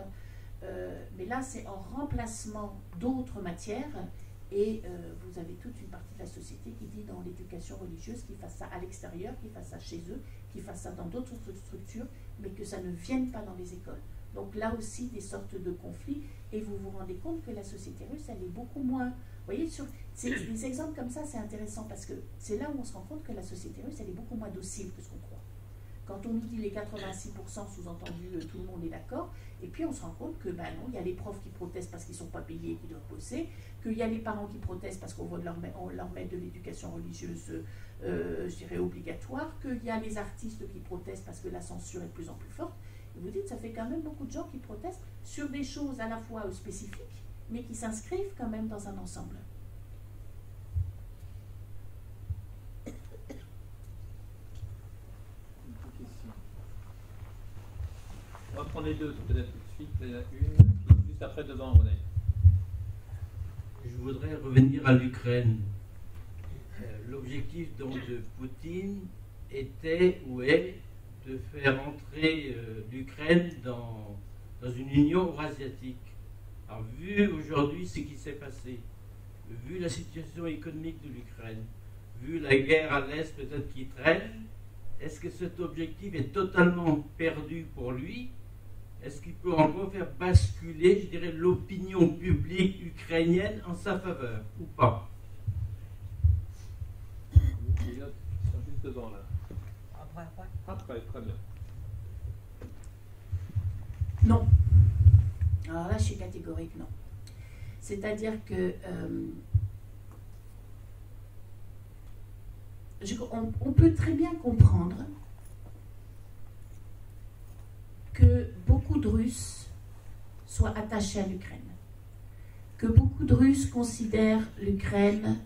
Speaker 2: mais là, c'est en remplacement d'autres matières. Et vous avez toute une partie de la société qui dit dans l'éducation religieuse qu'ils fassent ça à l'extérieur, qu'ils fassent ça chez eux, qu'ils fassent ça dans d'autres structures, mais que ça ne vienne pas dans les écoles. Donc là aussi, des sortes de conflits, et vous vous rendez compte que la société russe, elle est beaucoup moins... Vous voyez, des exemples comme ça, c'est intéressant, parce que c'est là où on se rend compte que la société russe, elle est beaucoup moins docile que ce qu'on croit. Quand on nous dit les 86%, sous-entendu, tout le monde est d'accord, et puis on se rend compte que, ben non, il y a les profs qui protestent parce qu'ils ne sont pas payés et qui doivent bosser, qu'il y a les parents qui protestent parce qu'on leur met de l'éducation religieuse, je dirais, obligatoire, qu'il y a les artistes qui protestent parce que la censure est de plus en plus forte. Et vous dites, ça fait quand même beaucoup de gens qui protestent sur des choses à la fois spécifiques, mais qui s'inscrivent quand même dans un ensemble.
Speaker 9: On va prendre les deux, peut-être tout de suite. Il y en a une, juste après devant, René.
Speaker 10: Je voudrais revenir à l'Ukraine. L'objectif donc de Poutine était ou est de faire entrer l'Ukraine dans une union eurasiatique. Alors, vu aujourd'hui ce qui s'est passé, vu la situation économique de l'Ukraine, vu la guerre à l'Est peut-être qui traîne, est-ce que cet objectif est totalement perdu pour lui? Est-ce qu'il peut encore faire basculer, je dirais, l'opinion publique ukrainienne en sa faveur, ou pas?
Speaker 9: Il y a juste devant là. Après, très bien.
Speaker 2: Non. Alors là, je suis catégorique, non. C'est-à-dire que on peut très bien comprendre que beaucoup de Russes soient attachés à l'Ukraine, que beaucoup de Russes considèrent l'Ukraine,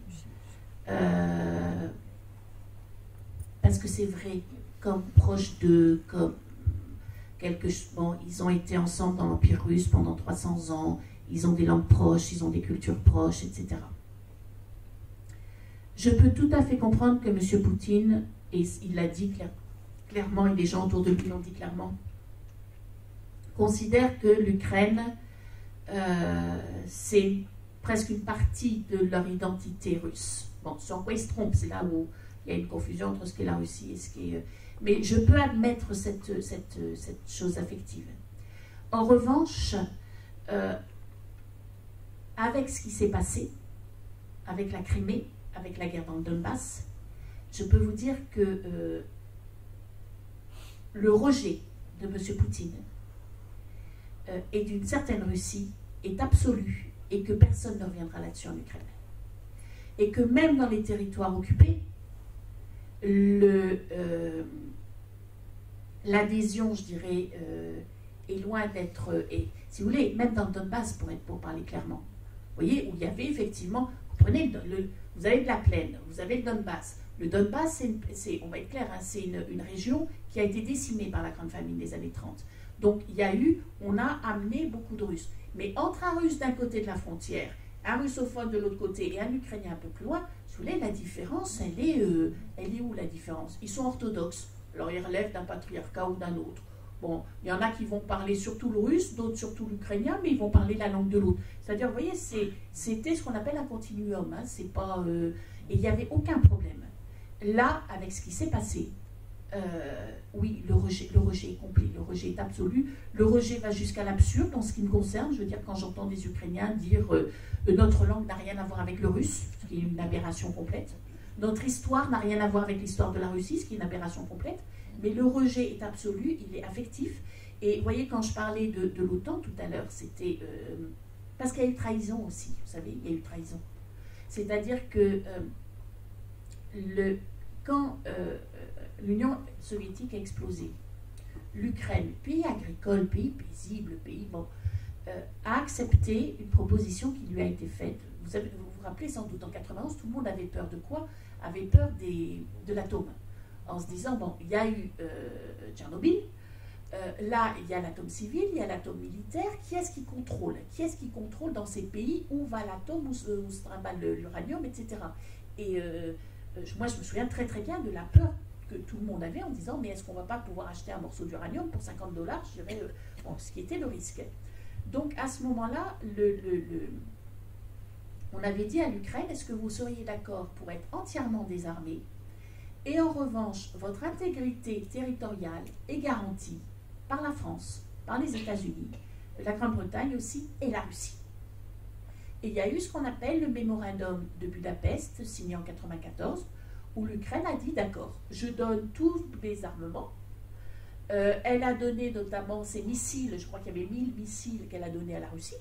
Speaker 2: parce que c'est vrai, comme proche d'eux, comme bon, ils ont été ensemble dans l'Empire russe pendant 300 ans, ils ont des langues proches, ils ont des cultures proches, etc. Je peux tout à fait comprendre que M. Poutine, et il l'a dit clairement, et les gens autour de lui l'ont dit clairement, considèrent que l'Ukraine, c'est presque une partie de leur identité russe. Bon, sur quoi ils se trompent, c'est là où il y a une confusion entre ce qu'est la Russie et ce qui est... Mais je peux admettre cette chose affective. En revanche, avec ce qui s'est passé, avec la Crimée, avec la guerre dans le Donbass, je peux vous dire que le rejet de M. Poutine et d'une certaine Russie est absolu et que personne ne reviendra là-dessus en Ukraine. Et que même dans les territoires occupés, l'adhésion, je dirais, est loin d'être... si vous voulez, même dans le Donbass, pour parler clairement, vous voyez, où il y avait effectivement... Prenez vous avez de la plaine, vous avez le Donbass. Le Donbass, on va être clair, hein, c'est une région qui a été décimée par la grande famine des années 30. Donc, on a amené beaucoup de Russes. Mais entre un Russe d'un côté de la frontière, un russophone de l'autre côté et un Ukrainien un peu plus loin, vous voulez, la différence, elle est où la différence? Ils sont orthodoxes. Alors, ils relèvent d'un patriarcat ou d'un autre. Bon, il y en a qui vont parler surtout le russe, d'autres surtout l'ukrainien, mais ils vont parler la langue de l'autre. C'est-à-dire, vous voyez, c'était ce qu'on appelle un continuum. Hein, c'est pas, et il n'y avait aucun problème. Là, avec ce qui s'est passé, oui, le rejet est complet, le rejet est absolu. Le rejet va jusqu'à l'absurde en ce qui me concerne. Je veux dire, quand j'entends des Ukrainiens dire notre langue n'a rien à voir avec le russe, ce qui est une aberration complète. Notre histoire n'a rien à voir avec l'histoire de la Russie, ce qui est une aberration complète. Mais le rejet est absolu, il est affectif. Et vous voyez, quand je parlais de l'OTAN tout à l'heure, c'était parce qu'il y a eu trahison aussi, vous savez, il y a eu trahison. C'est-à-dire que quand l'Union soviétique a explosé, l'Ukraine, pays agricole, pays paisible, pays bon, a accepté une proposition qui lui a été faite. Vous vous rappelez sans doute, en 91, tout le monde avait peur de quoi? Avait peur de l'atome. En se disant, bon, il y a eu Tchernobyl, là, il y a l'atome civil, il y a l'atome militaire, qui est-ce qui contrôle? Qui est-ce qui contrôle dans ces pays où va l'atome, où se trimballe l'uranium, etc. Et moi, je me souviens très très bien de la peur que tout le monde avait en disant, mais est-ce qu'on ne va pas pouvoir acheter un morceau d'uranium pour $50, je dirais, bon, ce qui était le risque. Donc, à ce moment-là, on avait dit à l'Ukraine, est-ce que vous seriez d'accord pour être entièrement désarmé? Et en revanche, votre intégrité territoriale est garantie par la France, par les États-Unis, la Grande-Bretagne aussi et la Russie. Et il y a eu ce qu'on appelle le mémorandum de Budapest, signé en 1994, où l'Ukraine a dit d'accord, je donne tous mes armements. Elle a donné notamment ses missiles, je crois qu'il y avait 1000 missiles qu'elle a donnés à la Russie.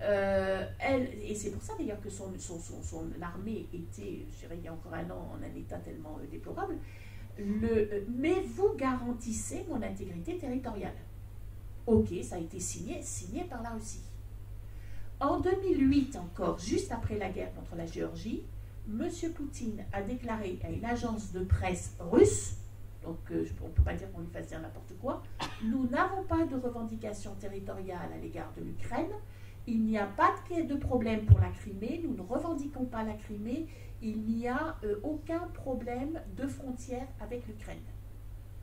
Speaker 2: Et c'est pour ça d'ailleurs que son armée était, je dirais il y a encore un an, en un état tellement déplorable, mais vous garantissez mon intégrité territoriale. Ok, ça a été signé par la Russie. En 2008 encore, juste après la guerre contre la Géorgie, M. Poutine a déclaré à une agence de presse russe, donc on ne peut pas dire qu'on lui fasse dire n'importe quoi, nous n'avons pas de revendication territoriale à l'égard de l'Ukraine. Il n'y a pas de problème pour la Crimée, nous ne revendiquons pas la Crimée, il n'y a aucun problème de frontière avec l'Ukraine.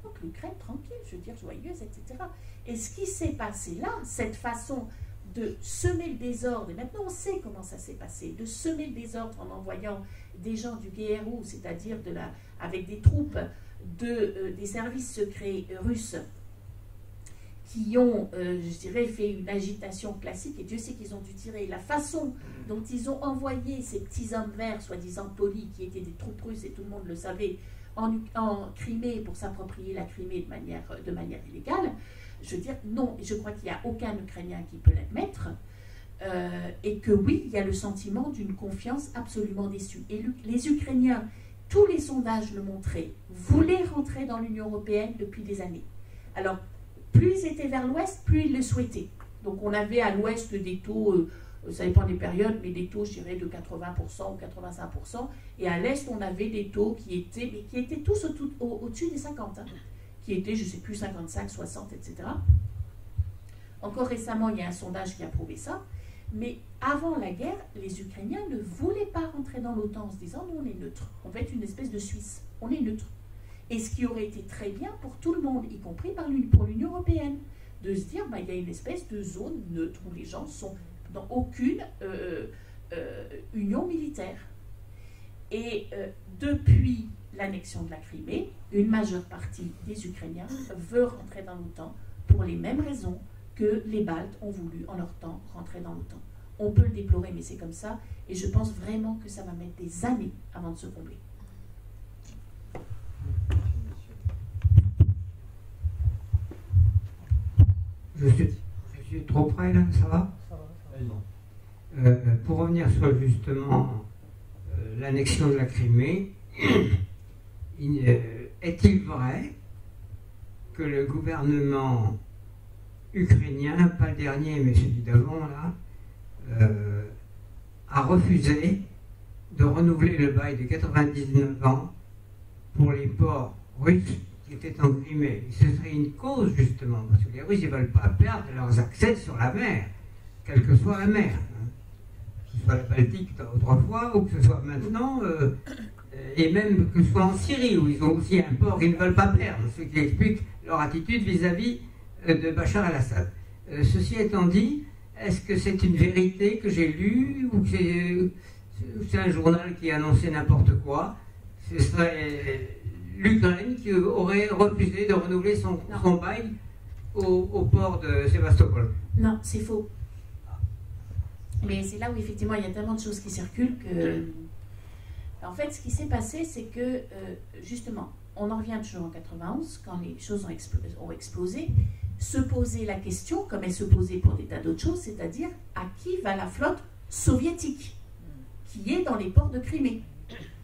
Speaker 2: Donc l'Ukraine tranquille, je veux dire joyeuse, etc. Et ce qui s'est passé là, cette façon de semer le désordre, et maintenant on sait comment ça s'est passé, de semer le désordre en envoyant des gens du GRU, c'est-à-dire avec des troupes des services secrets russes, qui ont, je dirais, fait une agitation classique, et Dieu sait qu'ils ont dû tirer. La façon dont ils ont envoyé ces petits hommes verts, soi-disant polis, qui étaient des troupes russes, et tout le monde le savait, en Crimée, pour s'approprier la Crimée de manière illégale, je veux dire, non, je crois qu'il n'y a aucun Ukrainien qui peut l'admettre, et que oui, il y a le sentiment d'une confiance absolument déçue. Et les Ukrainiens, tous les sondages le montraient, voulaient rentrer dans l'Union européenne depuis des années. Alors, plus ils étaient vers l'ouest, plus ils le souhaitaient. Donc on avait à l'ouest des taux, ça dépend des périodes, mais des taux, je dirais, de 80% ou 85%, et à l'est, on avait des taux qui étaient tous au-dessus des 50, hein, qui étaient, je ne sais plus, 55, 60, etc. Encore récemment, il y a un sondage qui a prouvé ça. Mais avant la guerre, les Ukrainiens ne voulaient pas rentrer dans l'OTAN en se disant nous on est neutre, on va être une espèce de Suisse, on est neutre. Et ce qui aurait été très bien pour tout le monde, y compris pour l'Union européenne, de se dire il y a une espèce de zone neutre où les gens sont dans aucune union militaire. Et depuis l'annexion de la Crimée, une majeure partie des Ukrainiens veut rentrer dans l'OTAN pour les mêmes raisons que les Baltes ont voulu en leur temps rentrer dans l'OTAN. On peut le déplorer, mais c'est comme ça, et je pense vraiment que ça va mettre des années avant de se combler.
Speaker 11: Je suis trop près là, ça va? Pour revenir sur justement l'annexion de la Crimée, est-il vrai que le gouvernement ukrainien, pas le dernier mais celui d'avant là, a refusé de renouveler le bail de 99 ans pour les ports russes qui étaient en Crimée? Ce serait une cause justement, parce que les Russes ne veulent pas perdre leurs accès sur la mer, quelle que soit la mer, hein. Que ce soit la Baltique autrefois, ou que ce soit maintenant, et même que ce soit en Syrie, où ils ont aussi un port qu'ils ne veulent pas perdre, ce qui explique leur attitude vis-à-vis de Bachar al-Assad. Ceci étant dit, est-ce que c'est une vérité que j'ai lue, ou que c'est un journal qui annonçait n'importe quoi? Ce serait l'Ukraine qui aurait refusé de renouveler son bail au port de Sébastopol.
Speaker 2: Non, c'est faux. Mais c'est là où effectivement il y a tellement de choses qui circulent que... En fait, ce qui s'est passé, c'est que justement, on en revient toujours en 91, quand les choses ont explosé, se poser la question, comme elle se posait pour des tas d'autres choses, c'est-à-dire à qui va la flotte soviétique qui est dans les ports de Crimée.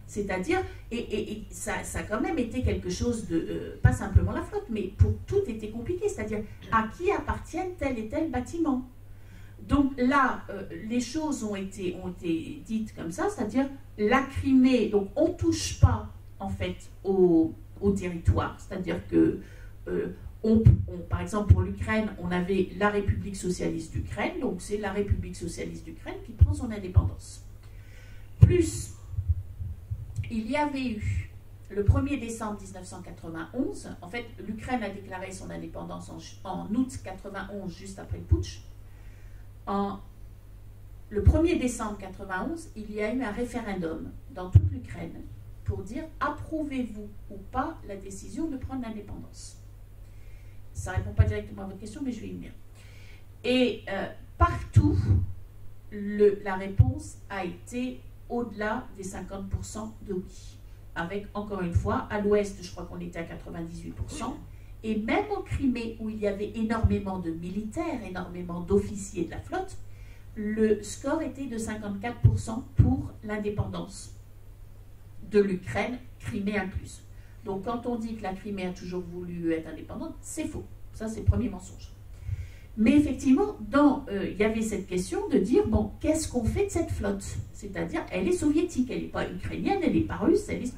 Speaker 2: C'est-à-dire, et ça a quand même été quelque chose de, pas simplement la flotte, mais pour tout était compliqué, c'est-à-dire à qui appartiennent tel et tel bâtiment. Donc là, les choses ont été dites comme ça, c'est-à-dire la Crimée, donc on ne touche pas en fait au territoire, c'est-à-dire que par exemple pour l'Ukraine, on avait la République socialiste d'Ukraine, donc c'est la République socialiste d'Ukraine qui prend son indépendance. Plus, il y avait eu le 1er décembre 1991, en fait l'Ukraine a déclaré son indépendance en août 91, juste après le putsch. Le 1er décembre 91, il y a eu un référendum dans toute l'Ukraine pour dire approuvez-vous ou pas la décision de prendre l'indépendance. Ça ne répond pas directement à votre question, mais je vais y venir. Et partout, la réponse a été au-delà des 50% de oui. Avec, encore une fois, à l'ouest, je crois qu'on était à 98%. Et même en Crimée, où il y avait énormément de militaires, énormément d'officiers de la flotte, le score était de 54% pour l'indépendance de l'Ukraine, Crimée incluse. Donc quand on dit que la Crimée a toujours voulu être indépendante, c'est faux. Ça, c'est le premier mensonge. Mais effectivement, il y avait cette question de dire, bon, qu'est-ce qu'on fait de cette flotte? C'est-à-dire, elle est soviétique, elle n'est pas ukrainienne, elle n'est pas russe, elle est...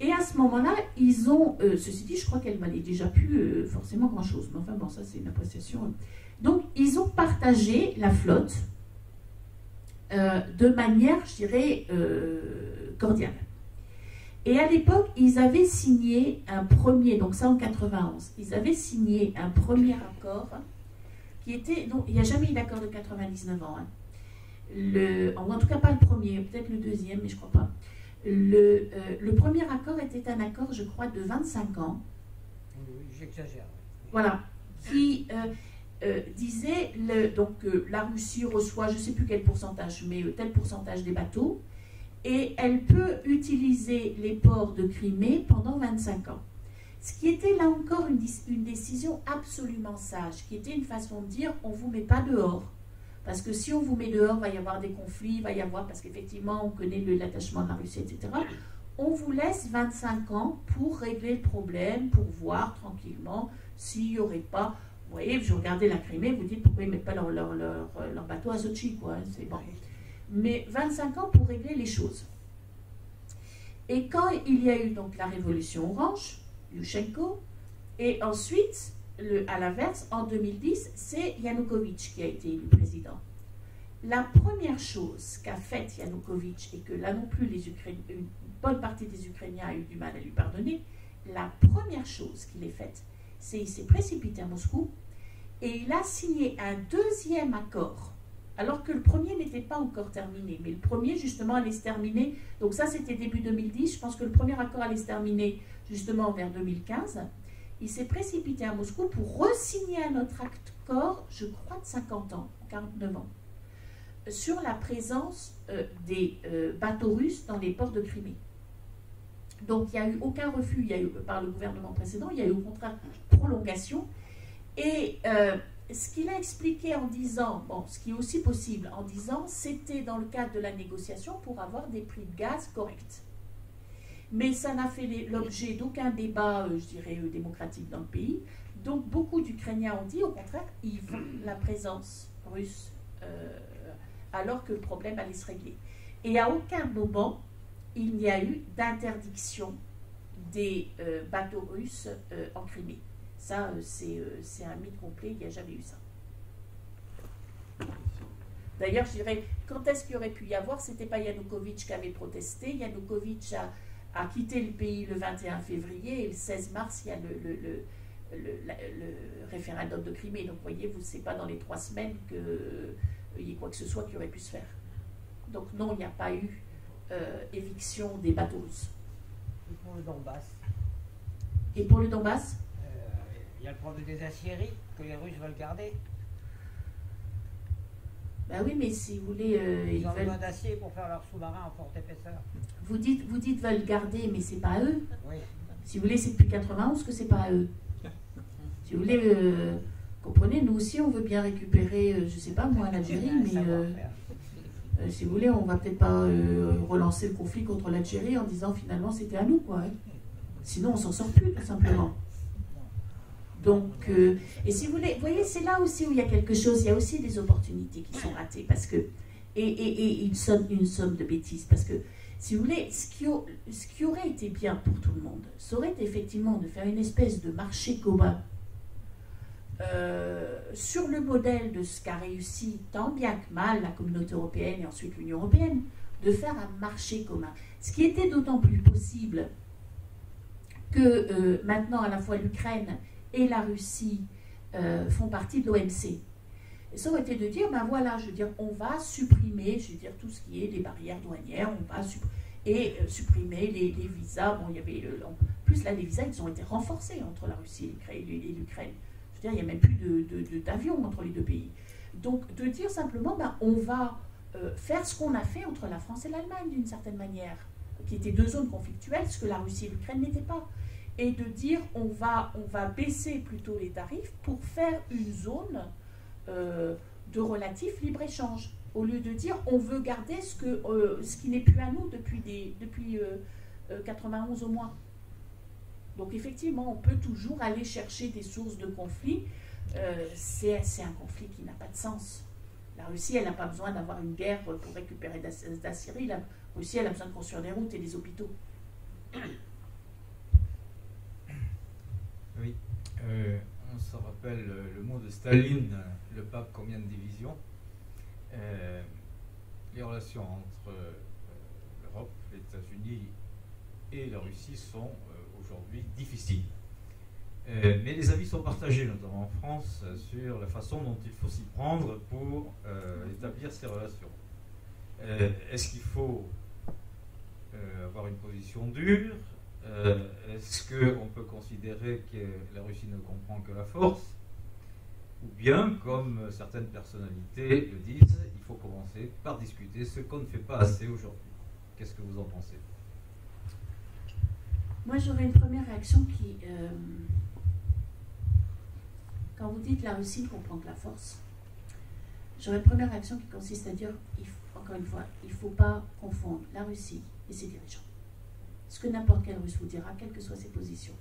Speaker 2: Et à ce moment-là, ils ont, ceci dit, je crois qu'elle valait déjà plus forcément grand-chose, mais enfin bon, ça c'est une appréciation. Donc, ils ont partagé la flotte de manière, je dirais, cordiale. Et à l'époque, ils avaient signé un premier, donc ça en 91, ils avaient signé un premier accord qui était, donc il n'y a jamais eu d'accord de 99 ans, hein. En tout cas pas le premier, peut-être le deuxième, mais je ne crois pas. Le premier accord était un accord, je crois, de 25 ans.
Speaker 3: Oui, j'exagère.
Speaker 2: Voilà. Qui disait, la Russie reçoit, je ne sais plus quel pourcentage, mais tel pourcentage des bateaux, et elle peut utiliser les ports de Crimée pendant 25 ans. Ce qui était là encore une décision absolument sage, qui était une façon de dire on ne vous met pas dehors. Parce que si on vous met dehors, il va y avoir des conflits, il va y avoir, parce qu'effectivement on connaît l'attachement de la Russie, etc. On vous laisse 25 ans pour régler le problème, pour voir tranquillement s'il n'y aurait pas... Vous voyez, je regardais la Crimée, vous dites pourquoi ils ne mettent pas leur bateau à Sochi, quoi, hein, c'est bon. Mais 25 ans pour régler les choses. Et quand il y a eu donc la révolution orange, Yushchenko, et ensuite, à l'inverse, en 2010, c'est Yanukovych qui a été élu président. La première chose qu'a faite Yanukovych, et que là non plus une bonne partie des Ukrainiens a eu du mal à lui pardonner, la première chose qu'il ait faite, c'est qu'il s'est précipité à Moscou et il a signé un deuxième accord, alors que le premier n'était pas encore terminé. Mais le premier, justement, allait se terminer. Donc ça, c'était début 2010. Je pense que le premier accord allait se terminer, justement, vers 2015. Il s'est précipité à Moscou pour re-signer un autre accord, je crois, de 50 ans, 49 ans, sur la présence des bateaux russes dans les ports de Crimée. Donc il n'y a eu aucun refus par le gouvernement précédent, il y a eu au contraire prolongation. Et ce qu'il a expliqué en disant, bon, ce qui est aussi possible en disant, c'était dans le cadre de la négociation pour avoir des prix de gaz corrects. Mais ça n'a fait l'objet d'aucun débat, je dirais, démocratique dans le pays. Donc beaucoup d'Ukrainiens ont dit, au contraire, ils veulent la présence russe alors que le problème allait se régler. Et à aucun moment, il n'y a eu d'interdiction des bateaux russes en Crimée. Ça, c'est un mythe complet, il n'y a jamais eu ça. D'ailleurs, je dirais, quand est-ce qu'il y aurait pu y avoir? C'était pas Yanukovych qui avait protesté. Yanukovych a quitté le pays le 21 février et le 16 mars, il y a le référendum de Crimée. Donc, vous voyez, ce n'est pas dans les 3 semaines qu'il y ait quoi que ce soit qui aurait pu se faire. Donc, non, il n'y a pas eu éviction des bateaux russes.
Speaker 3: Et pour le Donbass?
Speaker 2: Et pour le Donbass?
Speaker 3: Il y a le problème des aciéries que les Russes veulent garder.
Speaker 2: Ben oui, mais si vous voulez...
Speaker 3: ils ont besoin d'acier pour faire leurs sous-marins en forte épaisseur.
Speaker 2: Vous dites veulent garder, mais c'est pas à eux.
Speaker 3: Oui.
Speaker 2: Si vous voulez, c'est depuis 91 que c'est pas à eux. Si vous voulez, comprenez, nous aussi, on veut bien récupérer, je sais pas moi, l'Algérie, mais si vous voulez, on va peut-être pas relancer le conflit contre l'Algérie en disant finalement c'était à nous, quoi. Hein. Sinon, on s'en sort plus, tout simplement. Donc, et si vous voulez, vous voyez, c'est là aussi où il y a quelque chose, il y a aussi des opportunités qui sont ratées, parce que, et une somme de bêtises, parce que, si vous voulez, ce qui aurait été bien pour tout le monde, ça aurait été effectivement de faire une espèce de marché commun, sur le modèle de ce qu'a réussi tant bien que mal la communauté européenne et ensuite l'Union européenne, de faire un marché commun. Ce qui était d'autant plus possible que maintenant à la fois l'Ukraine et la Russie font partie de l'OMC. Et ça aurait été de dire, ben voilà, je veux dire, on va supprimer, je veux dire, tout ce qui est des barrières douanières, on va supprimer les visas. Bon, il y avait, en plus là, les visas, ils ont été renforcés entre la Russie et l'Ukraine. Je veux dire, il n'y a même plus d'avions entre les deux pays. Donc, de dire simplement, ben, on va faire ce qu'on a fait entre la France et l'Allemagne, d'une certaine manière, qui étaient 2 zones conflictuelles, ce que la Russie et l'Ukraine n'étaient pas. Et de dire on va baisser plutôt les tarifs pour faire une zone de relatif libre-échange, au lieu de dire on veut garder ce qui n'est plus à nous depuis 91 au moins. Donc effectivement, on peut toujours aller chercher des sources de conflit. C'est un conflit qui n'a pas de sens. La Russie, elle n'a pas besoin d'avoir une guerre pour récupérer d'Assyrie. La Russie, elle a besoin de construire des routes et des hôpitaux.
Speaker 12: Oui, on se rappelle le mot de Staline, le pape combien de divisions. Les relations entre l'Europe, les États-Unis et la Russie sont aujourd'hui difficiles. Mais les avis sont partagés, notamment en France, sur la façon dont il faut s'y prendre pour établir ces relations. Est-ce qu'il faut avoir une position dure? Est-ce qu'on peut considérer que la Russie ne comprend que la force? Ou bien, comme certaines personnalités le disent, il faut commencer par discuter, ce qu'on ne fait pas assez aujourd'hui. Qu'est-ce que vous en pensez?
Speaker 2: Moi, j'aurais une première réaction qui... quand vous dites la Russie ne comprend que la force, j'aurais une première réaction qui consiste à dire, encore une fois, il ne faut pas confondre la Russie et ses dirigeants. Ce que n'importe quel Russe vous dira, quelles que soient ses positions.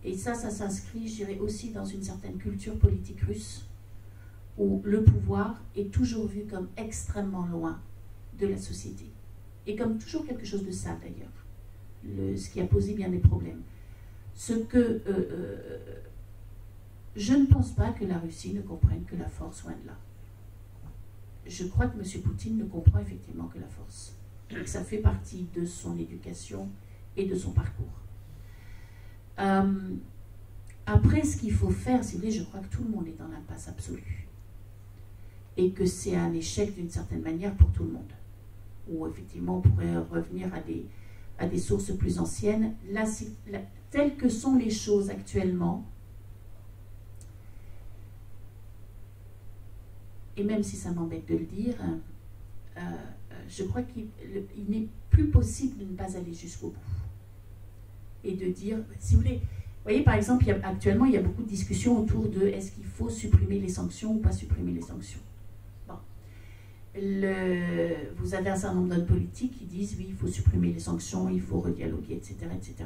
Speaker 2: Et ça s'inscrit, je dirais, aussi dans une certaine culture politique russe, où le pouvoir est toujours vu comme extrêmement loin de la société. Et comme toujours quelque chose de sale, d'ailleurs. Ce qui a posé bien des problèmes. Je ne pense pas que la Russie ne comprenne que la force, loin de là. Je crois que M. Poutine ne comprend effectivement que la force. Et que ça fait partie de son éducation et de son parcours. Après, ce qu'il faut faire, si vous voulez, je crois que tout le monde est dans l'impasse absolue. Et que c'est un échec d'une certaine manière pour tout le monde. Où effectivement on pourrait revenir à des sources plus anciennes. Là, telles que sont les choses actuellement, et même si ça m'embête de le dire, je crois qu'il n'est plus possible de ne pas aller jusqu'au bout. Et de dire, si vous voulez, vous voyez par exemple, actuellement il y a beaucoup de discussions autour de est-ce qu'il faut supprimer les sanctions ou pas supprimer les sanctions. Bon. Vous avez un certain nombre d'hommes politiques qui disent oui, il faut supprimer les sanctions, il faut redialoguer, etc., etc.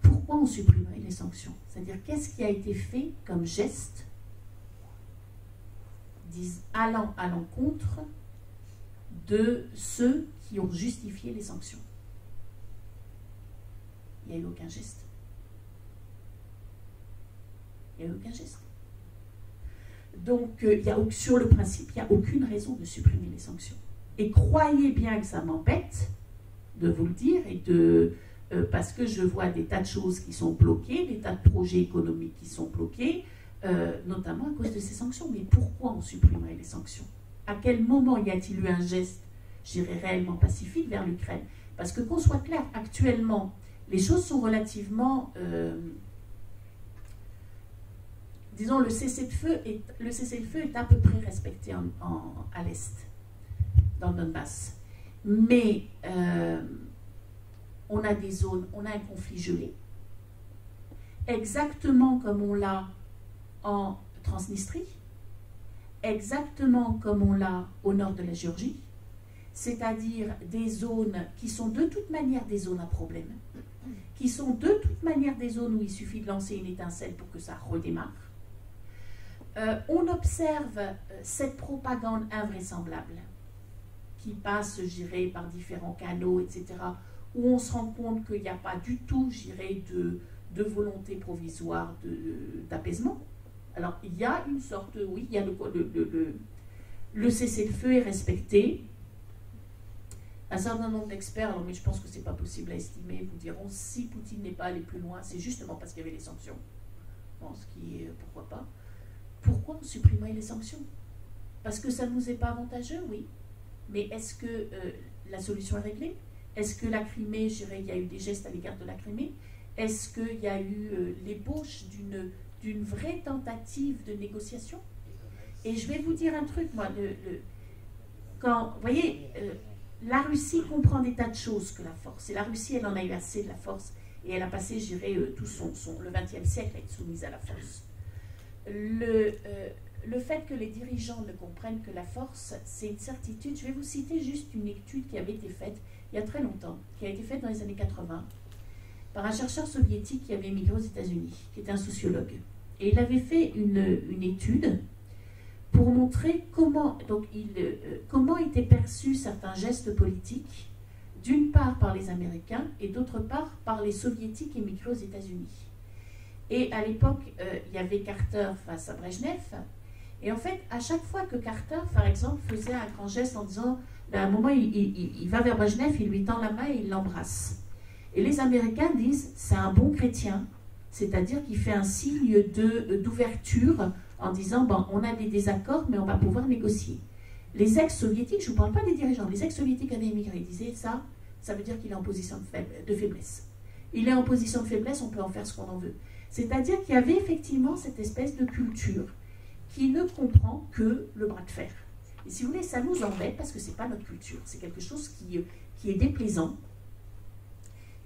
Speaker 2: Pourquoi on supprimerait les sanctions? C'est-à-dire, qu'est-ce qui a été fait comme geste allant à l'encontre de ceux qui ont justifié les sanctions? Il n'y a eu aucun geste. Il n'y a eu aucun geste. Donc, sur le principe, il n'y a aucune raison de supprimer les sanctions. Et croyez bien que ça m'embête de vous le dire, parce que je vois des tas de choses qui sont bloquées, des tas de projets économiques qui sont bloqués, notamment à cause de ces sanctions. Mais pourquoi on supprimerait les sanctions? À quel moment y a-t-il eu un geste, je dirais, réellement pacifique vers l'Ukraine? Parce que qu'on soit clair, actuellement, les choses sont relativement... disons, le cessez-le-feu est à peu près respecté à l'Est, dans le Donbass. Mais on a des zones, on a un conflit gelé, exactement comme on l'a en Transnistrie, exactement comme on l'a au nord de la Géorgie, c'est-à-dire des zones qui sont de toute manière des zones à problème, qui sont de toute manière des zones où il suffit de lancer une étincelle pour que ça redémarre. On observe cette propagande invraisemblable qui passe, je dirais, par différents canaux, etc., où on se rend compte qu'il n'y a pas du tout, je dirais, de volonté provisoire d'apaisement. Alors, il y a une sorte, oui, il y a le cessez-le-feu est respecté. Un certain nombre d'experts, mais je pense que ce n'est pas possible à estimer, vous diront, si Poutine n'est pas allé plus loin, c'est justement parce qu'il y avait les sanctions. Bon, ce qui est, pourquoi pas. Pourquoi on supprimerait les sanctions? Parce que ça ne nous est pas avantageux, oui. Mais est-ce que la solution est réglée? Est-ce que la Crimée, je dirais, il y a eu des gestes à l'égard de la Crimée? Est-ce qu'il y a eu l'ébauche d'une vraie tentative de négociation? Et je vais vous dire un truc, moi, quand, vous voyez, la Russie comprend des tas de choses que la force. Et la Russie, elle en a eu assez de la force. Et elle a passé, je dirais, tout le XXe siècle à être soumise à la force. Le fait que les dirigeants ne comprennent que la force, c'est une certitude. Je vais vous citer juste une étude qui avait été faite il y a très longtemps, qui a été faite dans les années 80, par un chercheur soviétique qui avait émigré aux États-Unis, qui était un sociologue. Et il avait fait une étude pour montrer comment étaient perçus certains gestes politiques, d'une part par les Américains et d'autre part par les Soviétiques émigrés aux États-Unis. Et à l'époque, il y avait Carter face à Brejnev. Et en fait, à chaque fois que Carter, par exemple, faisait un grand geste en disant, à un moment, il va vers Brejnev, il lui tend la main et il l'embrasse. Et les Américains disent, c'est un bon chrétien, c'est-à-dire qu'il fait un signe d'ouverture en disant, bon, on a des désaccords, mais on va pouvoir négocier. Les ex-soviétiques, je ne vous parle pas des dirigeants, les ex-soviétiques avaient émigré, ils disaient, ça veut dire qu'il est en position de faiblesse. Il est en position de faiblesse, on peut en faire ce qu'on en veut. C'est-à-dire qu'il y avait effectivement cette espèce de culture qui ne comprend que le bras de fer. Et si vous voulez, ça nous embête parce que ce n'est pas notre culture. C'est quelque chose qui est déplaisant,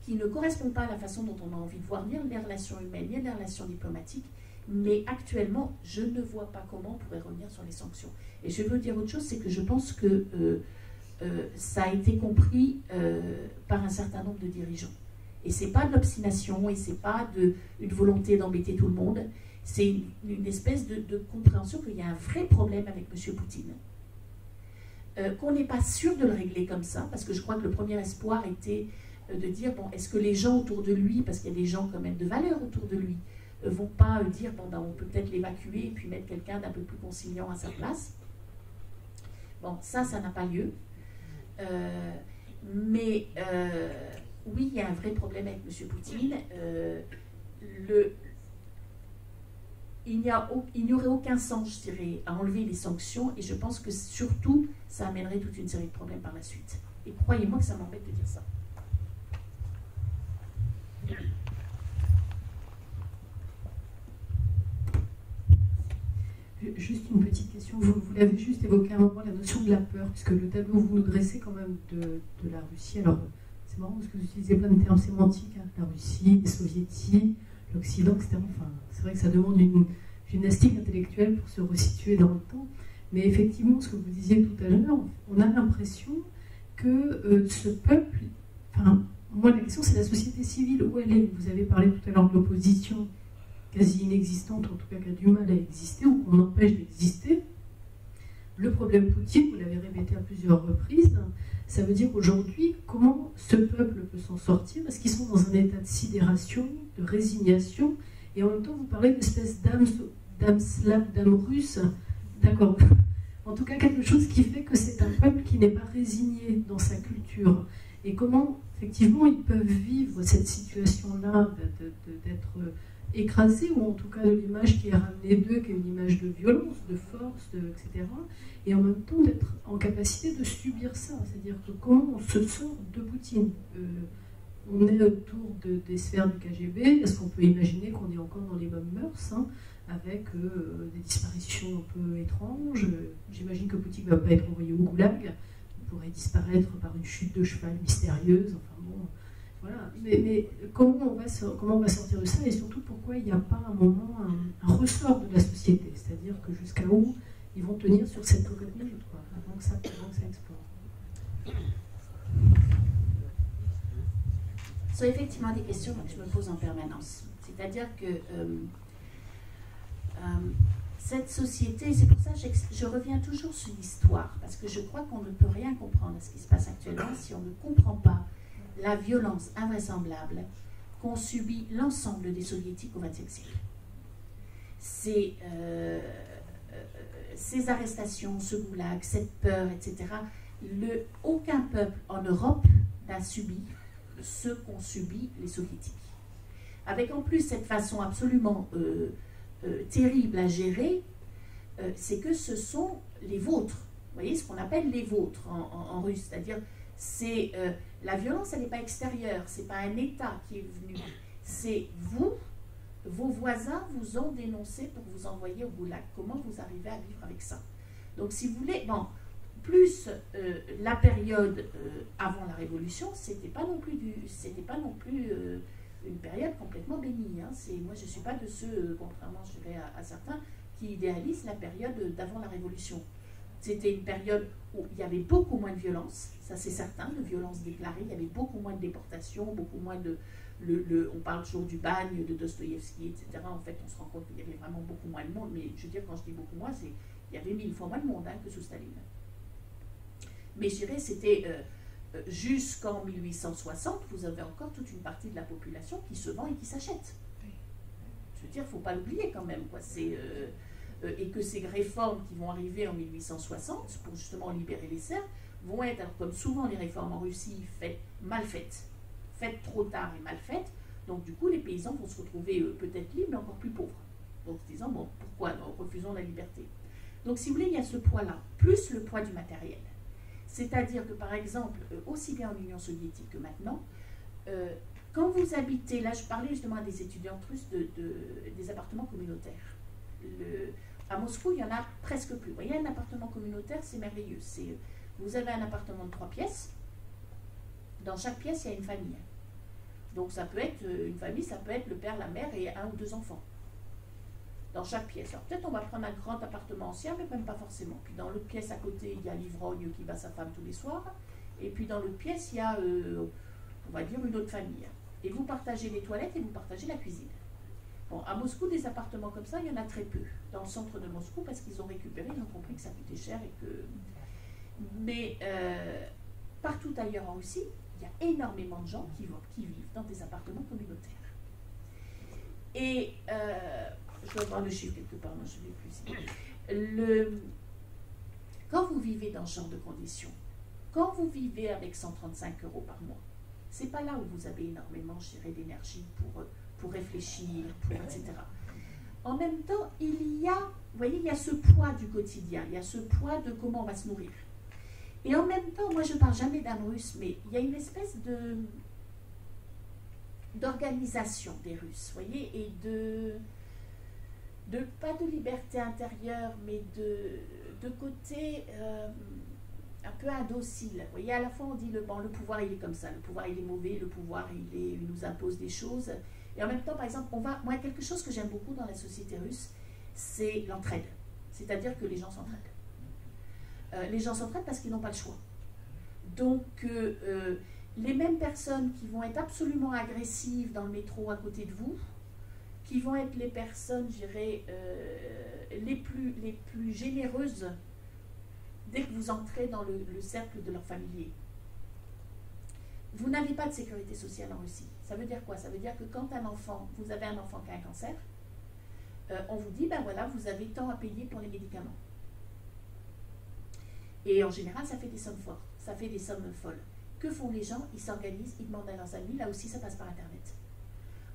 Speaker 2: qui ne correspond pas à la façon dont on a envie de voir ni les relations humaines, ni les relations diplomatiques, mais actuellement, je ne vois pas comment on pourrait revenir sur les sanctions. Et je veux dire autre chose, c'est que je pense que ça a été compris par un certain nombre de dirigeants. Et ce n'est pas de l'obstination, et ce n'est pas une volonté d'embêter tout le monde, c'est une espèce de compréhension qu'il y a un vrai problème avec M. Poutine. Qu'on n'est pas sûr de le régler comme ça, parce que je crois que le premier espoir était de dire, bon, est-ce que les gens autour de lui, parce qu'il y a des gens quand même de valeur autour de lui, vont pas dire, bon, ben, on peut peut-être l'évacuer et puis mettre quelqu'un d'un peu plus conciliant à sa place. Bon, ça n'a pas lieu. Mais oui, il y a un vrai problème avec M. Poutine. Il n'y aurait aucun sens, je dirais, à enlever les sanctions, et je pense que surtout, ça amènerait toute une série de problèmes par la suite. Et croyez-moi que ça m'embête de dire ça.
Speaker 13: Juste une petite question, vous l'avez juste évoqué à un moment, la notion de la peur, puisque le tableau que vous nous dressez quand même de la Russie, alors c'est marrant parce que vous utilisez plein de termes sémantiques, hein, la Russie, les soviétiques, l'Occident, etc. Enfin, c'est vrai que ça demande une gymnastique intellectuelle pour se resituer dans le temps, mais effectivement, ce que vous disiez tout à l'heure, on a l'impression que ce peuple, enfin, moi la question c'est la société civile, où elle est. Vous avez parlé tout à l'heure de l'opposition, quasi inexistante, en tout cas qui a du mal à exister ou qu'on empêche d'exister. Le problème Poutine, vous l'avez répété à plusieurs reprises, ça veut dire aujourd'hui comment ce peuple peut s'en sortir, parce qu'ils sont dans un état de sidération, de résignation, et en même temps vous parlez d'une espèce d'âme slave, d'âme russe, d'accord, en tout cas quelque chose qui fait que c'est un peuple qui n'est pas résigné dans sa culture, et comment effectivement ils peuvent vivre cette situation-là d'être écrasé, ou en tout cas de l'image qui est ramenée d'eux, qui est une image de violence, de force, etc. Et en même temps d'être en capacité de subir ça. C'est-à-dire que comment on se sort de Poutine. On est autour des sphères du KGB. Est-ce qu'on peut imaginer qu'on est encore dans les mêmes mœurs, hein, avec des disparitions un peu étranges? J'imagine que Poutine ne va pas être envoyé au goulag. Il pourrait disparaître par une chute de cheval mystérieuse. Enfin bon... Voilà. Mais comment on va sortir de ça, et surtout pourquoi il n'y a pas un moment, un ressort de la société, c'est-à-dire que jusqu'à où ils vont tenir sur cette cocotte minute, quoi, avant que ça explose.
Speaker 2: Ce sont effectivement des questions que je me pose en permanence. C'est-à-dire que cette société, c'est pour ça que je reviens toujours sur l'histoire, parce que je crois qu'on ne peut rien comprendre à ce qui se passe actuellement si on ne comprend pas la violence invraisemblable qu'ont subi l'ensemble des soviétiques au XXe siècle. Ces arrestations, ce goulag, cette peur, etc. Aucun peuple en Europe n'a subi ce qu'ont subi les soviétiques. Avec en plus cette façon absolument terrible à gérer, c'est que ce sont les vôtres. Vous voyez ce qu'on appelle les vôtres en russe, c'est-à-dire c'est la violence, elle n'est pas extérieure, c'est pas un État qui est venu, c'est vous, vos voisins vous ont dénoncé pour vous envoyer au goulag. Comment vous arrivez à vivre avec ça? Donc si vous voulez, bon, plus la période avant la Révolution, c'était pas non plus une période complètement bénie. Hein. Moi, je ne suis pas de ceux, contrairement je dirais, à certains, qui idéalisent la période d'avant la Révolution. C'était une période où il y avait beaucoup moins de violence, ça c'est certain, de violence déclarée, il y avait beaucoup moins de déportations, beaucoup moins de... on parle toujours du bagne de Dostoïevski, etc. En fait, on se rend compte qu'il y avait vraiment beaucoup moins de monde, mais je veux dire, quand je dis beaucoup moins, c'est il y avait 1000 fois moins de monde, hein, que sous Staline. Mais je dirais, c'était jusqu'en 1860, vous avez encore toute une partie de la population qui se vend et qui s'achète. Je veux dire, il ne faut pas l'oublier quand même, quoi. Et que ces réformes qui vont arriver en 1860, pour justement libérer les serfs, vont être, alors comme souvent les réformes en Russie, mal faites trop tard et mal faites, donc du coup les paysans vont se retrouver peut-être libres, mais encore plus pauvres. Donc se disant, bon, pourquoi nous refusons la liberté? Donc si vous voulez, il y a ce poids-là, plus le poids du matériel. C'est-à-dire que par exemple, aussi bien en Union soviétique que maintenant, quand vous habitez, là je parlais justement à des étudiantes russes des appartements communautaires. À Moscou, il n'y en a presque plus. Vous voyez, un appartement communautaire, c'est merveilleux. Vous avez un appartement de 3 pièces, Dans chaque pièce, il y a une famille. Donc ça peut être une famille, ça peut être le père, la mère et 1 ou 2 enfants. Dans chaque pièce. Alors peut-être on va prendre un grand appartement ancien, mais même pas forcément. Puis dans l'autre pièce à côté, il y a l'ivrogne qui bat sa femme tous les soirs. Et puis dans l'autre pièce, il y a, on va dire, une autre famille. Et vous partagez les toilettes et vous partagez la cuisine. Bon, à Moscou, des appartements comme ça, il y en a très peu. Dans le centre de Moscou, parce qu'ils ont récupéré, ils ont compris que ça coûtait cher et que... Mais partout ailleurs en Russie, il y a énormément de gens qui vivent dans des appartements communautaires. Et je dois voir le chiffre quelque part, non, je ne l'ai plus ici. Quand vous vivez dans ce genre de conditions, quand vous vivez avec 135 € par mois, c'est pas là où vous avez énormément, je dirais, d'énergie pour réfléchir, etc. En même temps, il y a, vous voyez, il y a ce poids du quotidien, il y a ce poids de comment on va se nourrir. Et en même temps, moi je ne parle jamais d'âme russe, mais il y a une espèce d'organisation des Russes, vous voyez, et pas de liberté intérieure, mais de côté un peu indocile. Vous voyez, à la fois on dit le pouvoir il est comme ça, le pouvoir il est mauvais, le pouvoir il nous impose des choses. Et en même temps, par exemple, moi quelque chose que j'aime beaucoup dans la société russe, c'est l'entraide. C'est-à-dire que les gens s'entraident. Les gens s'entraident parce qu'ils n'ont pas le choix. Donc, les mêmes personnes qui vont être absolument agressives dans le métro à côté de vous, qui vont être les personnes, je dirais, les plus généreuses dès que vous entrez dans le cercle de leurs familiers. Vous n'avez pas de sécurité sociale en Russie. Ça veut dire quoi? Ça veut dire que quand vous avez un enfant qui a un cancer, on vous dit, ben voilà, vous avez tant à payer pour les médicaments. Et en général, ça fait des sommes fortes, ça fait des sommes folles. Que font les gens? Ils s'organisent, ils demandent à leurs amis, là aussi ça passe par Internet.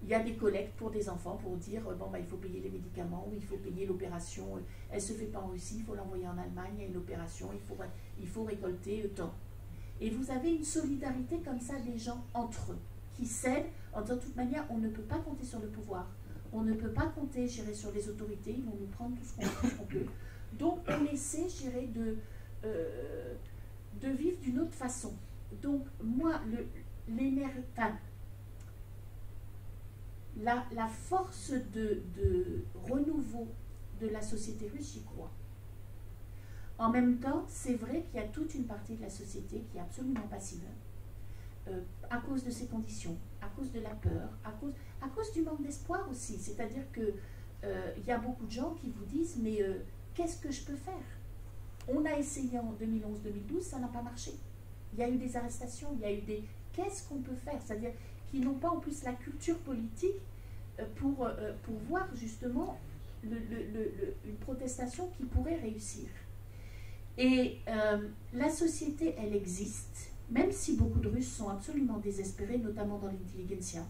Speaker 2: Il y a des collectes pour des enfants pour dire, bon, bah, il faut payer les médicaments, ou il faut payer l'opération, elle ne se fait pas en Russie, il faut l'envoyer en Allemagne, il y a une opération, il faut récolter tant. Et vous avez une solidarité comme ça des gens entre eux, qui s'aident en disant de toute manière, on ne peut pas compter sur le pouvoir, on ne peut pas compter, je dirais, sur les autorités, ils vont nous prendre tout ce qu'on peut. Donc on essaie, je dirais, de vivre d'une autre façon. Donc moi, la force de renouveau de la société russe, j'y crois. En même temps, c'est vrai qu'il y a toute une partie de la société qui est absolument passive, à cause de ces conditions, à cause de la peur, à cause du manque d'espoir aussi. C'est-à-dire qu'il y a beaucoup de gens qui vous disent, mais qu'est-ce que je peux faire? On a essayé en 2011-2012, ça n'a pas marché. Il y a eu des arrestations, il y a eu des... Qu'est-ce qu'on peut faire? C'est-à-dire qui n'ont pas en plus la culture politique pour voir justement une protestation qui pourrait réussir. Et la société, elle existe, même si beaucoup de Russes sont absolument désespérés, notamment dans l'intelligentsia.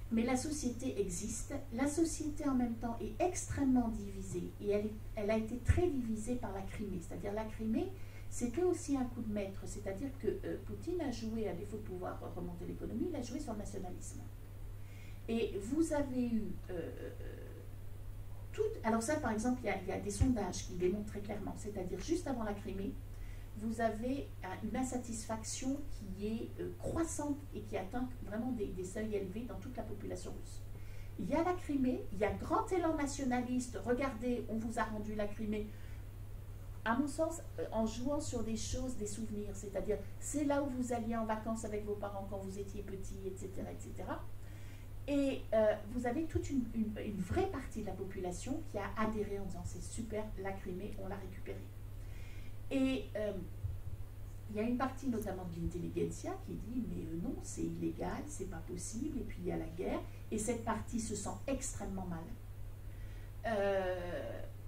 Speaker 2: Mais la société existe. La société, en même temps, est extrêmement divisée. Et elle a été très divisée par la Crimée. C'est-à-dire la Crimée, c'était aussi un coup de maître. C'est-à-dire que Poutine a joué, à défaut de pouvoir remonter l'économie, il a joué sur le nationalisme. Et vous avez eu... alors ça, par exemple, il y a des sondages qui le démontrent très clairement. C'est-à-dire, juste avant la Crimée, vous avez une insatisfaction qui est croissante et qui atteint vraiment des seuils élevés dans toute la population russe. Il y a la Crimée, il y a grand élan nationaliste, regardez, on vous a rendu la Crimée, à mon sens, en jouant sur des choses, des souvenirs, c'est-à-dire c'est là où vous alliez en vacances avec vos parents quand vous étiez petit, etc., etc. Et vous avez toute une vraie partie de la population qui a adhéré en disant c'est super, la Crimée, on l'a récupérée. Et il y a une partie notamment de l'intelligentsia qui dit mais non, c'est illégal, c'est pas possible, et puis il y a la guerre, et cette partie se sent extrêmement mal.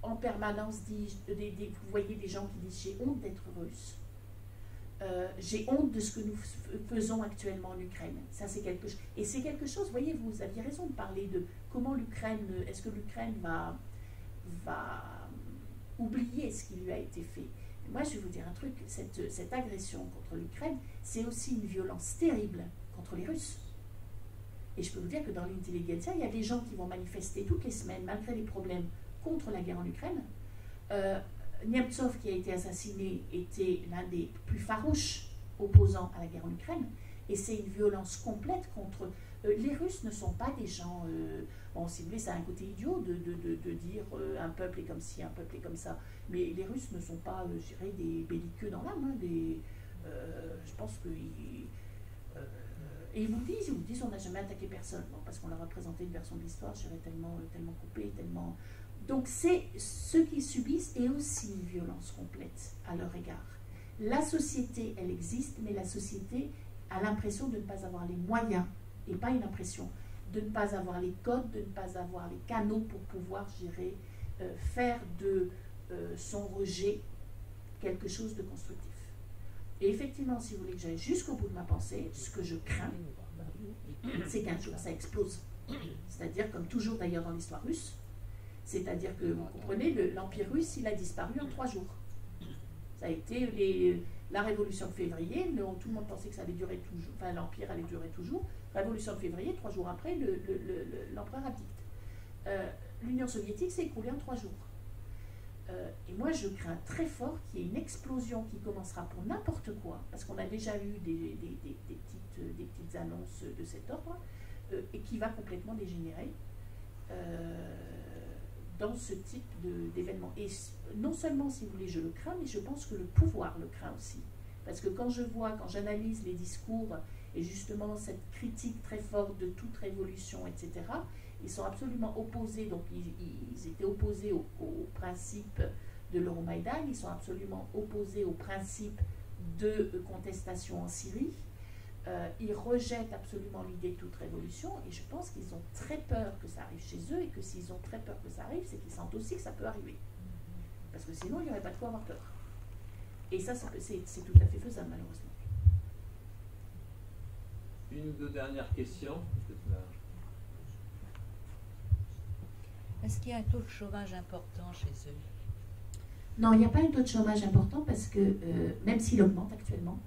Speaker 2: En permanence, vous voyez des gens qui disent j'ai honte d'être russe, j'ai honte de ce que nous faisons actuellement en Ukraine. Ça, c'est quelque chose. Et c'est quelque chose, vous voyez, vous aviez raison de parler de comment l'Ukraine, est-ce que l'Ukraine va oublier ce qui lui a été fait. Moi, je vais vous dire un truc, cette agression contre l'Ukraine, c'est aussi une violence terrible contre les Russes. Et je peux vous dire que dans l'intelligentsia, il y a des gens qui vont manifester toutes les semaines, malgré les problèmes, contre la guerre en Ukraine. Nemtsov, qui a été assassiné, était l'un des plus farouches opposants à la guerre en Ukraine, et c'est une violence complète contre... les Russes ne sont pas des gens... bon, si vous voulez, ça a un côté idiot de dire un peuple est comme ci, un peuple est comme ça, mais les Russes ne sont pas, je dirais, des belliqueux dans l'âme. Hein, je pense que... et ils vous disent, on n'a jamais attaqué personne, bon, parce qu'on leur a présenté une version de l'histoire, je dirais, tellement coupée, tellement... Donc c'est ceux qui subissent et aussi une violence complète à leur égard. La société, elle existe, mais la société a l'impression de ne pas avoir les moyens, et pas une impression, de ne pas avoir les codes, de ne pas avoir les canaux pour pouvoir, je dirais, faire de son rejet quelque chose de constructif. Et effectivement, si vous voulez que j'aille jusqu'au bout de ma pensée, ce que je crains, c'est qu'un jour ça explose. C'est-à-dire, comme toujours d'ailleurs dans l'histoire russe, c'est-à-dire que, vous comprenez, l'Empire russe, il a disparu en 3 jours. Ça a été la Révolution de février, tout le monde pensait que ça allait durer toujours, enfin l'Empire allait durer toujours. Révolution de février, 3 jours après, l'empereur abdique. L'Union soviétique s'est écroulée en 3 jours. Et moi, je crains très fort qu'il y ait une explosion qui commencera pour n'importe quoi, parce qu'on a déjà eu des petites annonces de cet ordre, et qui va complètement dégénérer dans ce type d'événement. Et non seulement, si vous voulez, je le crains, mais je pense que le pouvoir le craint aussi. Parce que quand j'analyse les discours, et justement cette critique très forte de toute révolution, etc., ils sont absolument opposés, donc ils étaient opposés au principe de l'Euromaïdan, ils sont absolument opposés au principe de contestation en Syrie, ils rejettent absolument l'idée de toute révolution, et je pense qu'ils ont très peur que ça arrive chez eux, et que s'ils ont très peur que ça arrive, c'est qu'ils sentent aussi que ça peut arriver. Parce que sinon, il n'y aurait pas de quoi avoir peur. Et ça, c'est tout à fait faisable, malheureusement.
Speaker 9: Une ou deux dernières questions.
Speaker 14: Est-ce qu'il y a un taux de chômage important chez eux?
Speaker 2: Non, il n'y a pas un taux de chômage important, parce que, même s'il augmente actuellement,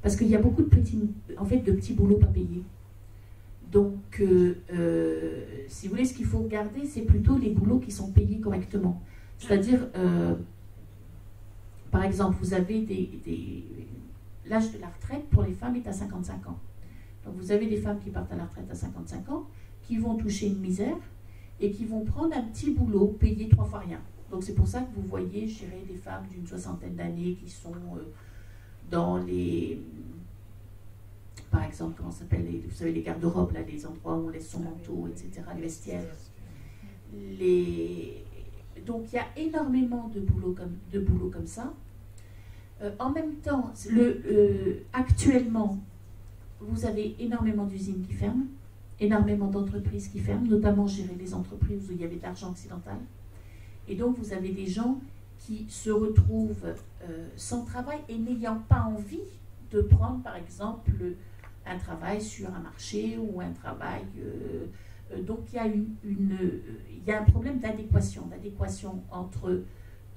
Speaker 2: parce qu'il y a beaucoup de petits boulots pas payés. Donc, si vous voulez, ce qu'il faut regarder, c'est plutôt les boulots qui sont payés correctement. C'est-à-dire, par exemple, vous avez l'âge de la retraite pour les femmes est à 55 ans. Donc, vous avez des femmes qui partent à la retraite à 55 ans, qui vont toucher une misère et qui vont prendre un petit boulot payé 3 fois rien. Donc, c'est pour ça que vous voyez, je dirais, des femmes d'une 60aine d'années qui sont dans les... Par exemple, comment ça s'appelle, vous savez, les garde-robes, là, les endroits où on laisse son manteau, etc., les vestiaires. Donc, il y a énormément de boulot comme ça. En même temps, actuellement, vous avez énormément d'usines qui ferment, énormément d'entreprises qui ferment, notamment gérer les entreprises où il y avait de l'argent occidental. Et donc, vous avez des gens qui se retrouvent sans travail et n'ayant pas envie de prendre, par exemple, un travail sur un marché ou un travail... donc, il y a un problème d'adéquation entre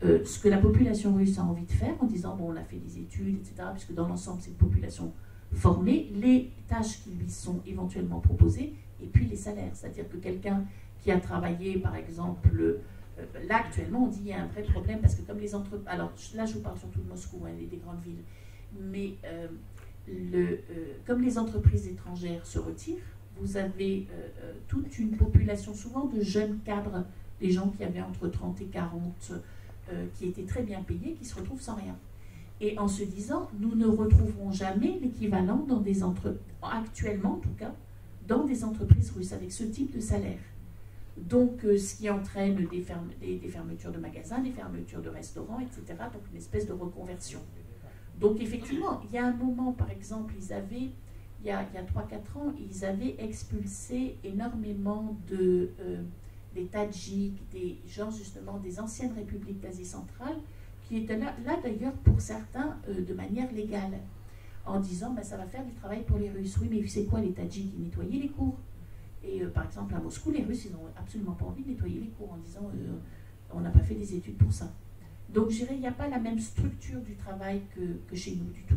Speaker 2: ce que la population russe a envie de faire, en disant, bon, on a fait des études, etc., puisque dans l'ensemble, c'est une population formée, les tâches qui lui sont éventuellement proposées, et puis les salaires. C'est-à-dire que quelqu'un qui a travaillé, par exemple... là, actuellement, on dit qu'il y a un vrai problème, parce que comme les entreprises... Alors, là, je vous parle surtout de Moscou, hein, des grandes villes. Mais comme les entreprises étrangères se retirent, vous avez toute une population, souvent de jeunes cadres, des gens qui avaient entre 30 et 40, qui étaient très bien payés, qui se retrouvent sans rien. Et en se disant, nous ne retrouverons jamais l'équivalent actuellement en tout cas, dans des entreprises russes avec ce type de salaire. Donc, ce qui entraîne des fermetures de magasins, des fermetures de restaurants, etc. Donc, une espèce de reconversion. Donc, effectivement, il y a un moment, par exemple, il y a 3-4 ans, ils avaient expulsé énormément des Tadjiks, des gens, justement, des anciennes républiques d'Asie centrale, qui étaient là d'ailleurs, pour certains, de manière légale, en disant, ben, ça va faire du travail pour les Russes. Oui, mais c'est quoi les Tadjiks? Ils nettoyaient les cours. Et par exemple, à Moscou, les Russes, ils n'ont absolument pas envie de nettoyer les cours en disant on n'a pas fait des études pour ça. Donc, je dirais, il n'y a pas la même structure du travail que chez nous du tout.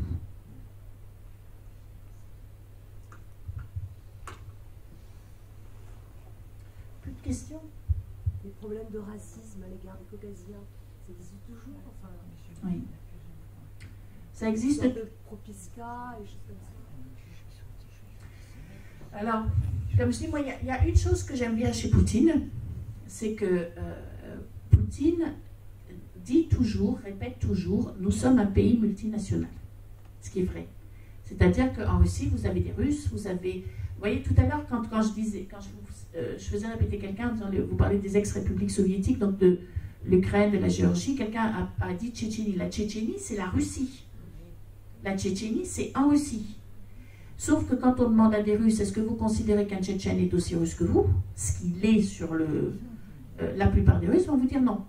Speaker 2: Plus de questions?
Speaker 15: Les problèmes de racisme à l'égard des Caucasiens. Ça existe toujours, enfin.
Speaker 2: Oui. Ça existe.
Speaker 15: De Propiska et choses comme ça.
Speaker 2: Alors, comme je dis, moi, il y a une chose que j'aime bien chez Poutine, c'est que Poutine dit toujours, répète toujours, nous sommes un pays multinational. Ce qui est vrai. C'est-à-dire qu'en Russie, vous avez des Russes, vous avez... Vous voyez, tout à l'heure, quand je faisais répéter quelqu'un, en disant, vous parlez des ex-républiques soviétiques, donc de l'Ukraine, de la Géorgie, quelqu'un a dit Tchétchénie. La Tchétchénie, c'est la Russie. La Tchétchénie, c'est en Russie. Sauf que quand on demande à des Russes, est-ce que vous considérez qu'un Tchétchène est aussi russe que vous? Ce qu'il est sur le... la plupart des Russes vont vous dire non.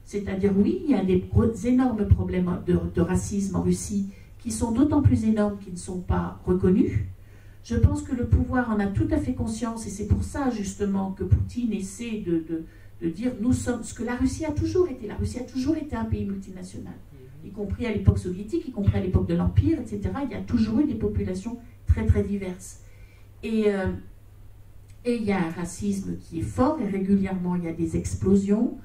Speaker 2: C'est-à-dire, oui, il y a des énormes problèmes de racisme en Russie qui sont d'autant plus énormes qu'ils ne sont pas reconnus. Je pense que le pouvoir en a tout à fait conscience, et c'est pour ça, justement, que Poutine essaie de dire, nous sommes... Ce que la Russie a toujours été. La Russie a toujours été un pays multinational, y compris à l'époque soviétique, y compris à l'époque de l'Empire, etc. Il y a toujours eu des populations très, très diverses. Et il y a un racisme qui est fort, et régulièrement, il y a des explosions.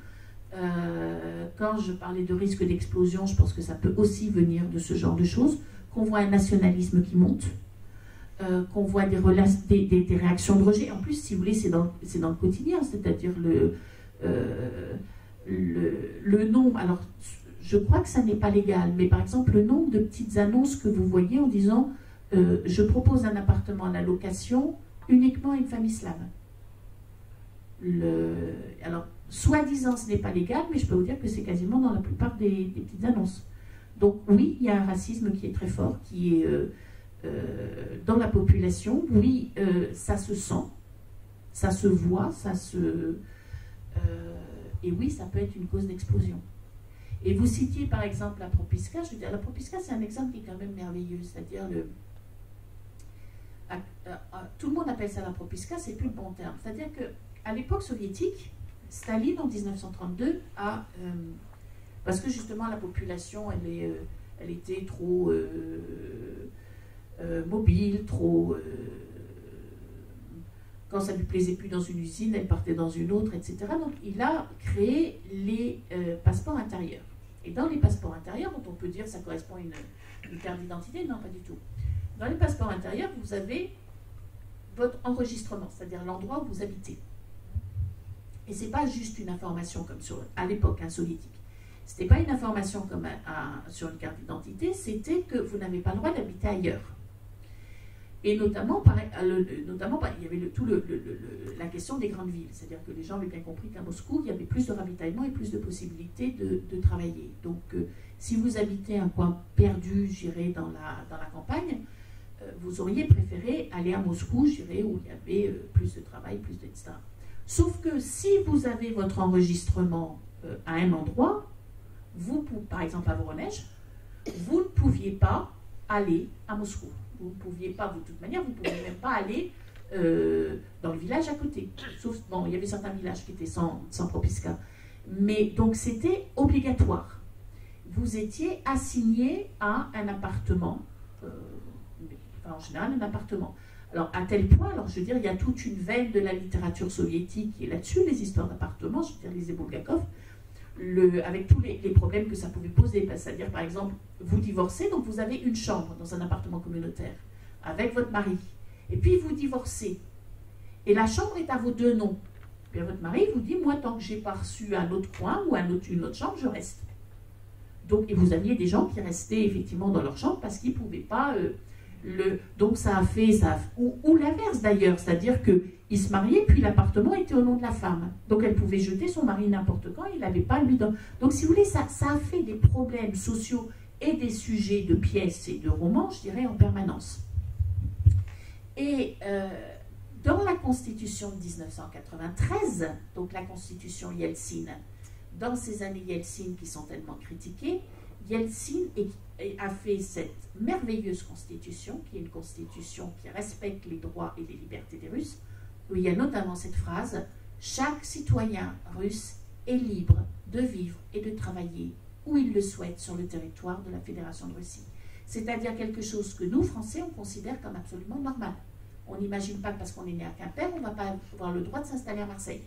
Speaker 2: Quand je parlais de risque d'explosion, je pense que ça peut aussi venir de ce genre de choses, qu'on voit un nationalisme qui monte, qu'on voit des réactions de rejet. En plus, si vous voulez, c'est dans le quotidien, c'est-à-dire le nombre. Alors, je crois que ça n'est pas légal, mais par exemple, le nombre de petites annonces que vous voyez en disant je propose un appartement à la location uniquement à une famille slave. Alors, soi-disant, ce n'est pas légal, mais je peux vous dire que c'est quasiment dans la plupart des petites annonces. Donc oui, il y a un racisme qui est très fort, qui est dans la population. Oui, ça se sent, ça se voit, et oui, ça peut être une cause d'explosion. Et vous citiez par exemple la Propiska. Je veux dire, la Propiska, c'est un exemple qui est quand même merveilleux, c'est-à-dire tout le monde appelle ça la Propiska, c'est plus le bon terme. C'est-à-dire qu'à l'époque soviétique, Staline, en 1932, parce que justement la population, elle était trop mobile, trop... quand ça ne lui plaisait plus dans une usine, elle partait dans une autre, etc. Donc il a créé les passeports intérieurs. Et dans les passeports intérieurs, dont on peut dire que ça correspond à une carte d'identité, non, pas du tout. Dans les passeports intérieurs, vous avez votre enregistrement, c'est-à-dire l'endroit où vous habitez. Et ce n'est pas juste une information comme à l'époque soviétique. Ce n'était pas une information comme sur une carte d'identité, c'était que vous n'avez pas le droit d'habiter ailleurs. Et notamment, il y avait la question des grandes villes. C'est-à-dire que les gens avaient bien compris qu'à Moscou, il y avait plus de ravitaillement et plus de possibilités de travailler. Donc, si vous habitez un coin perdu, j'irais dans la campagne, vous auriez préféré aller à Moscou, j'irais où il y avait plus de travail, plus etc. Sauf que si vous avez votre enregistrement à un endroit, par exemple à Voronezh, vous ne pouviez pas aller à Moscou. Vous ne pouviez pas, de toute manière, vous ne pouviez même pas aller dans le village à côté. Sauf, bon, il y avait certains villages qui étaient sans Propiska. Mais donc c'était obligatoire. Vous étiez assigné à un appartement, en général un appartement. Alors à tel point, alors je veux dire, il y a toute une veine de la littérature soviétique qui est là-dessus, les histoires d'appartements, je veux dire, lisez Bulgakov, avec tous les problèmes que ça pouvait poser. C'est-à-dire, par exemple, vous divorcez, donc vous avez une chambre dans un appartement communautaire avec votre mari. Et puis vous divorcez. Et la chambre est à vos deux noms. Puis votre mari vous dit, moi, tant que je n'ai pas reçu un autre coin ou une autre chambre, je reste. Donc, et vous aviez des gens qui restaient effectivement dans leur chambre parce qu'ils ne pouvaient pas... Donc ça a fait... Ou l'inverse d'ailleurs, c'est-à-dire qu'ils se mariaient, puis l'appartement était au nom de la femme. Donc elle pouvait jeter son mari n'importe quand, il n'avait pas lui... Donc si vous voulez, ça a fait des problèmes sociaux et des sujets de pièces et de romans, je dirais, en permanence. Et dans la Constitution de 1993, donc la Constitution Yeltsin, dans ces années Yeltsin qui sont tellement critiquées, Yeltsin a fait cette merveilleuse constitution, qui est une constitution qui respecte les droits et les libertés des Russes, où il y a notamment cette phrase « Chaque citoyen russe est libre de vivre et de travailler où il le souhaite sur le territoire de la Fédération de Russie ». C'est-à-dire quelque chose que nous, Français, on considère comme absolument normal. On n'imagine pas que parce qu'on est né à Quimper, on ne va pas avoir le droit de s'installer à Marseille.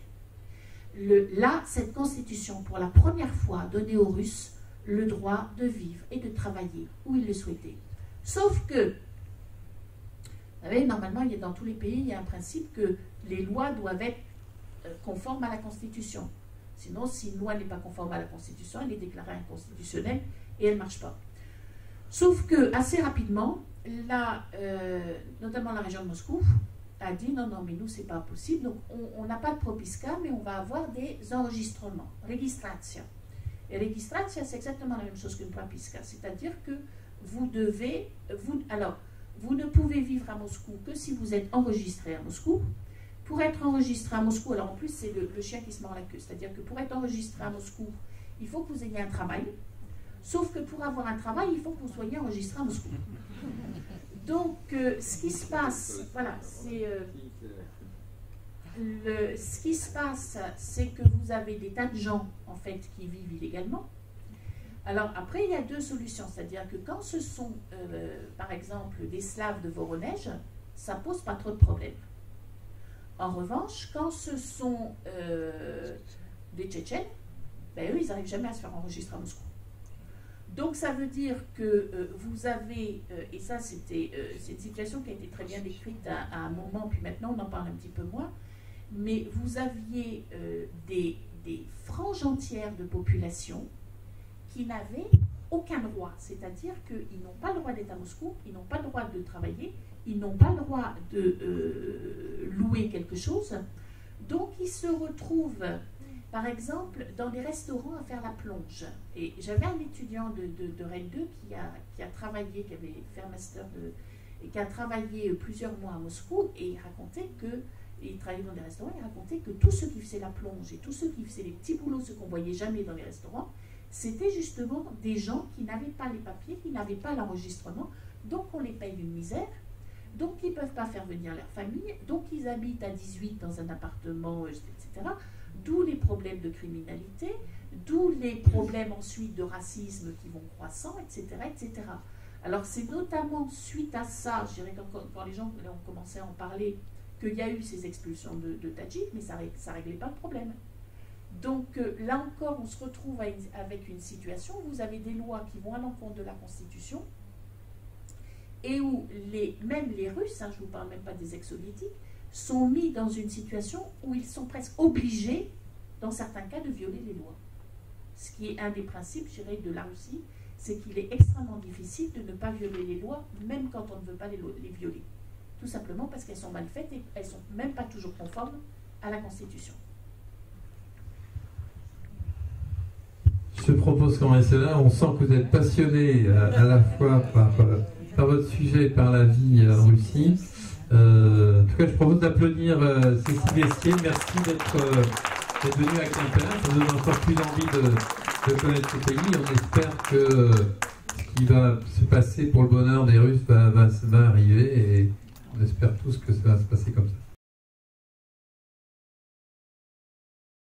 Speaker 2: là, cette constitution, pour la première fois, donnait aux Russes le droit de vivre et de travailler où ils le souhaitaient. Sauf que, vous savez, normalement, dans tous les pays, il y a un principe que les lois doivent être conformes à la Constitution. Sinon, si une loi n'est pas conforme à la Constitution, elle est déclarée inconstitutionnelle et elle ne marche pas. Sauf que, assez rapidement, notamment la région de Moscou, a dit non, mais nous, c'est pas possible. Donc, on n'a pas de propiska, mais on va avoir des enregistrements, registration. Et registration, c'est exactement la même chose qu'une propiska. C'est-à-dire que vous ne pouvez vivre à Moscou que si vous êtes enregistré à Moscou. Pour être enregistré à Moscou, alors en plus, c'est le chien qui se mord la queue. C'est-à-dire que pour être enregistré à Moscou, il faut que vous ayez un travail. Sauf que pour avoir un travail, il faut que vous soyez enregistré à Moscou. Donc, ce qui se passe, voilà, ce qui se passe, c'est que vous avez des tas de gens, en fait, qui vivent illégalement. Alors, après, il y a deux solutions. C'est-à-dire que quand ce sont, par exemple, des Slaves de Voronezh, ça ne pose pas trop de problèmes. En revanche, quand ce sont des Tchétchènes, ben, eux, ils n'arrivent jamais à se faire enregistrer à Moscou. Donc ça veut dire que vous avez, et ça c'est une situation qui a été très bien décrite à un moment, puis maintenant on en parle un petit peu moins, mais vous aviez des franges entières de population qui n'avaient aucun droit, c'est-à-dire qu'ils n'ont pas le droit d'être à Moscou, ils n'ont pas le droit de travailler, ils n'ont pas le droit de louer quelque chose, donc ils se retrouvent par exemple, dans des restaurants à faire la plonge. Et j'avais un étudiant de Rennes 2 qui a travaillé, qui avait fait un master et qui a travaillé plusieurs mois à Moscou, et il racontait il travaillait dans des restaurants, il racontait que tous ceux qui faisaient la plonge et tous ceux qui faisaient les petits boulots, ceux qu'on ne voyait jamais dans les restaurants, c'était justement des gens qui n'avaient pas les papiers, qui n'avaient pas l'enregistrement, donc on les paye une misère, donc ils ne peuvent pas faire venir leur famille, donc ils habitent à 18 dans un appartement, etc., d'où les problèmes de criminalité, d'où les problèmes ensuite de racisme qui vont croissant, etc., etc. Alors c'est notamment suite à ça, je dirais quand les gens ont commencé à en parler, qu'il y a eu ces expulsions de Tadjiks, mais ça ne réglait pas le problème. Donc là encore, on se retrouve avec une situation où vous avez des lois qui vont à l'encontre de la Constitution, et où même les Russes, je ne vous parle même pas des ex-soviétiques, sont mis dans une situation où ils sont presque obligés, dans certains cas, de violer les lois. Ce qui est un des principes, je dirais, de la Russie, c'est qu'il est extrêmement difficile de ne pas violer les lois, même quand on ne veut pas les violer. Tout simplement parce qu'elles sont mal faites et elles ne sont même pas toujours conformes à la Constitution.
Speaker 1: Je propose qu'on reste là. On sent que vous êtes passionné à la fois par votre sujet et par la vie en Russie. En tout cas, je propose d'applaudir Cécile Vestier. Merci d'être venue à Quimper. Ça nous donne encore plus envie de connaître ce pays. On espère que ce qui va se passer pour le bonheur des Russes va arriver, et on espère tous que ça va se passer comme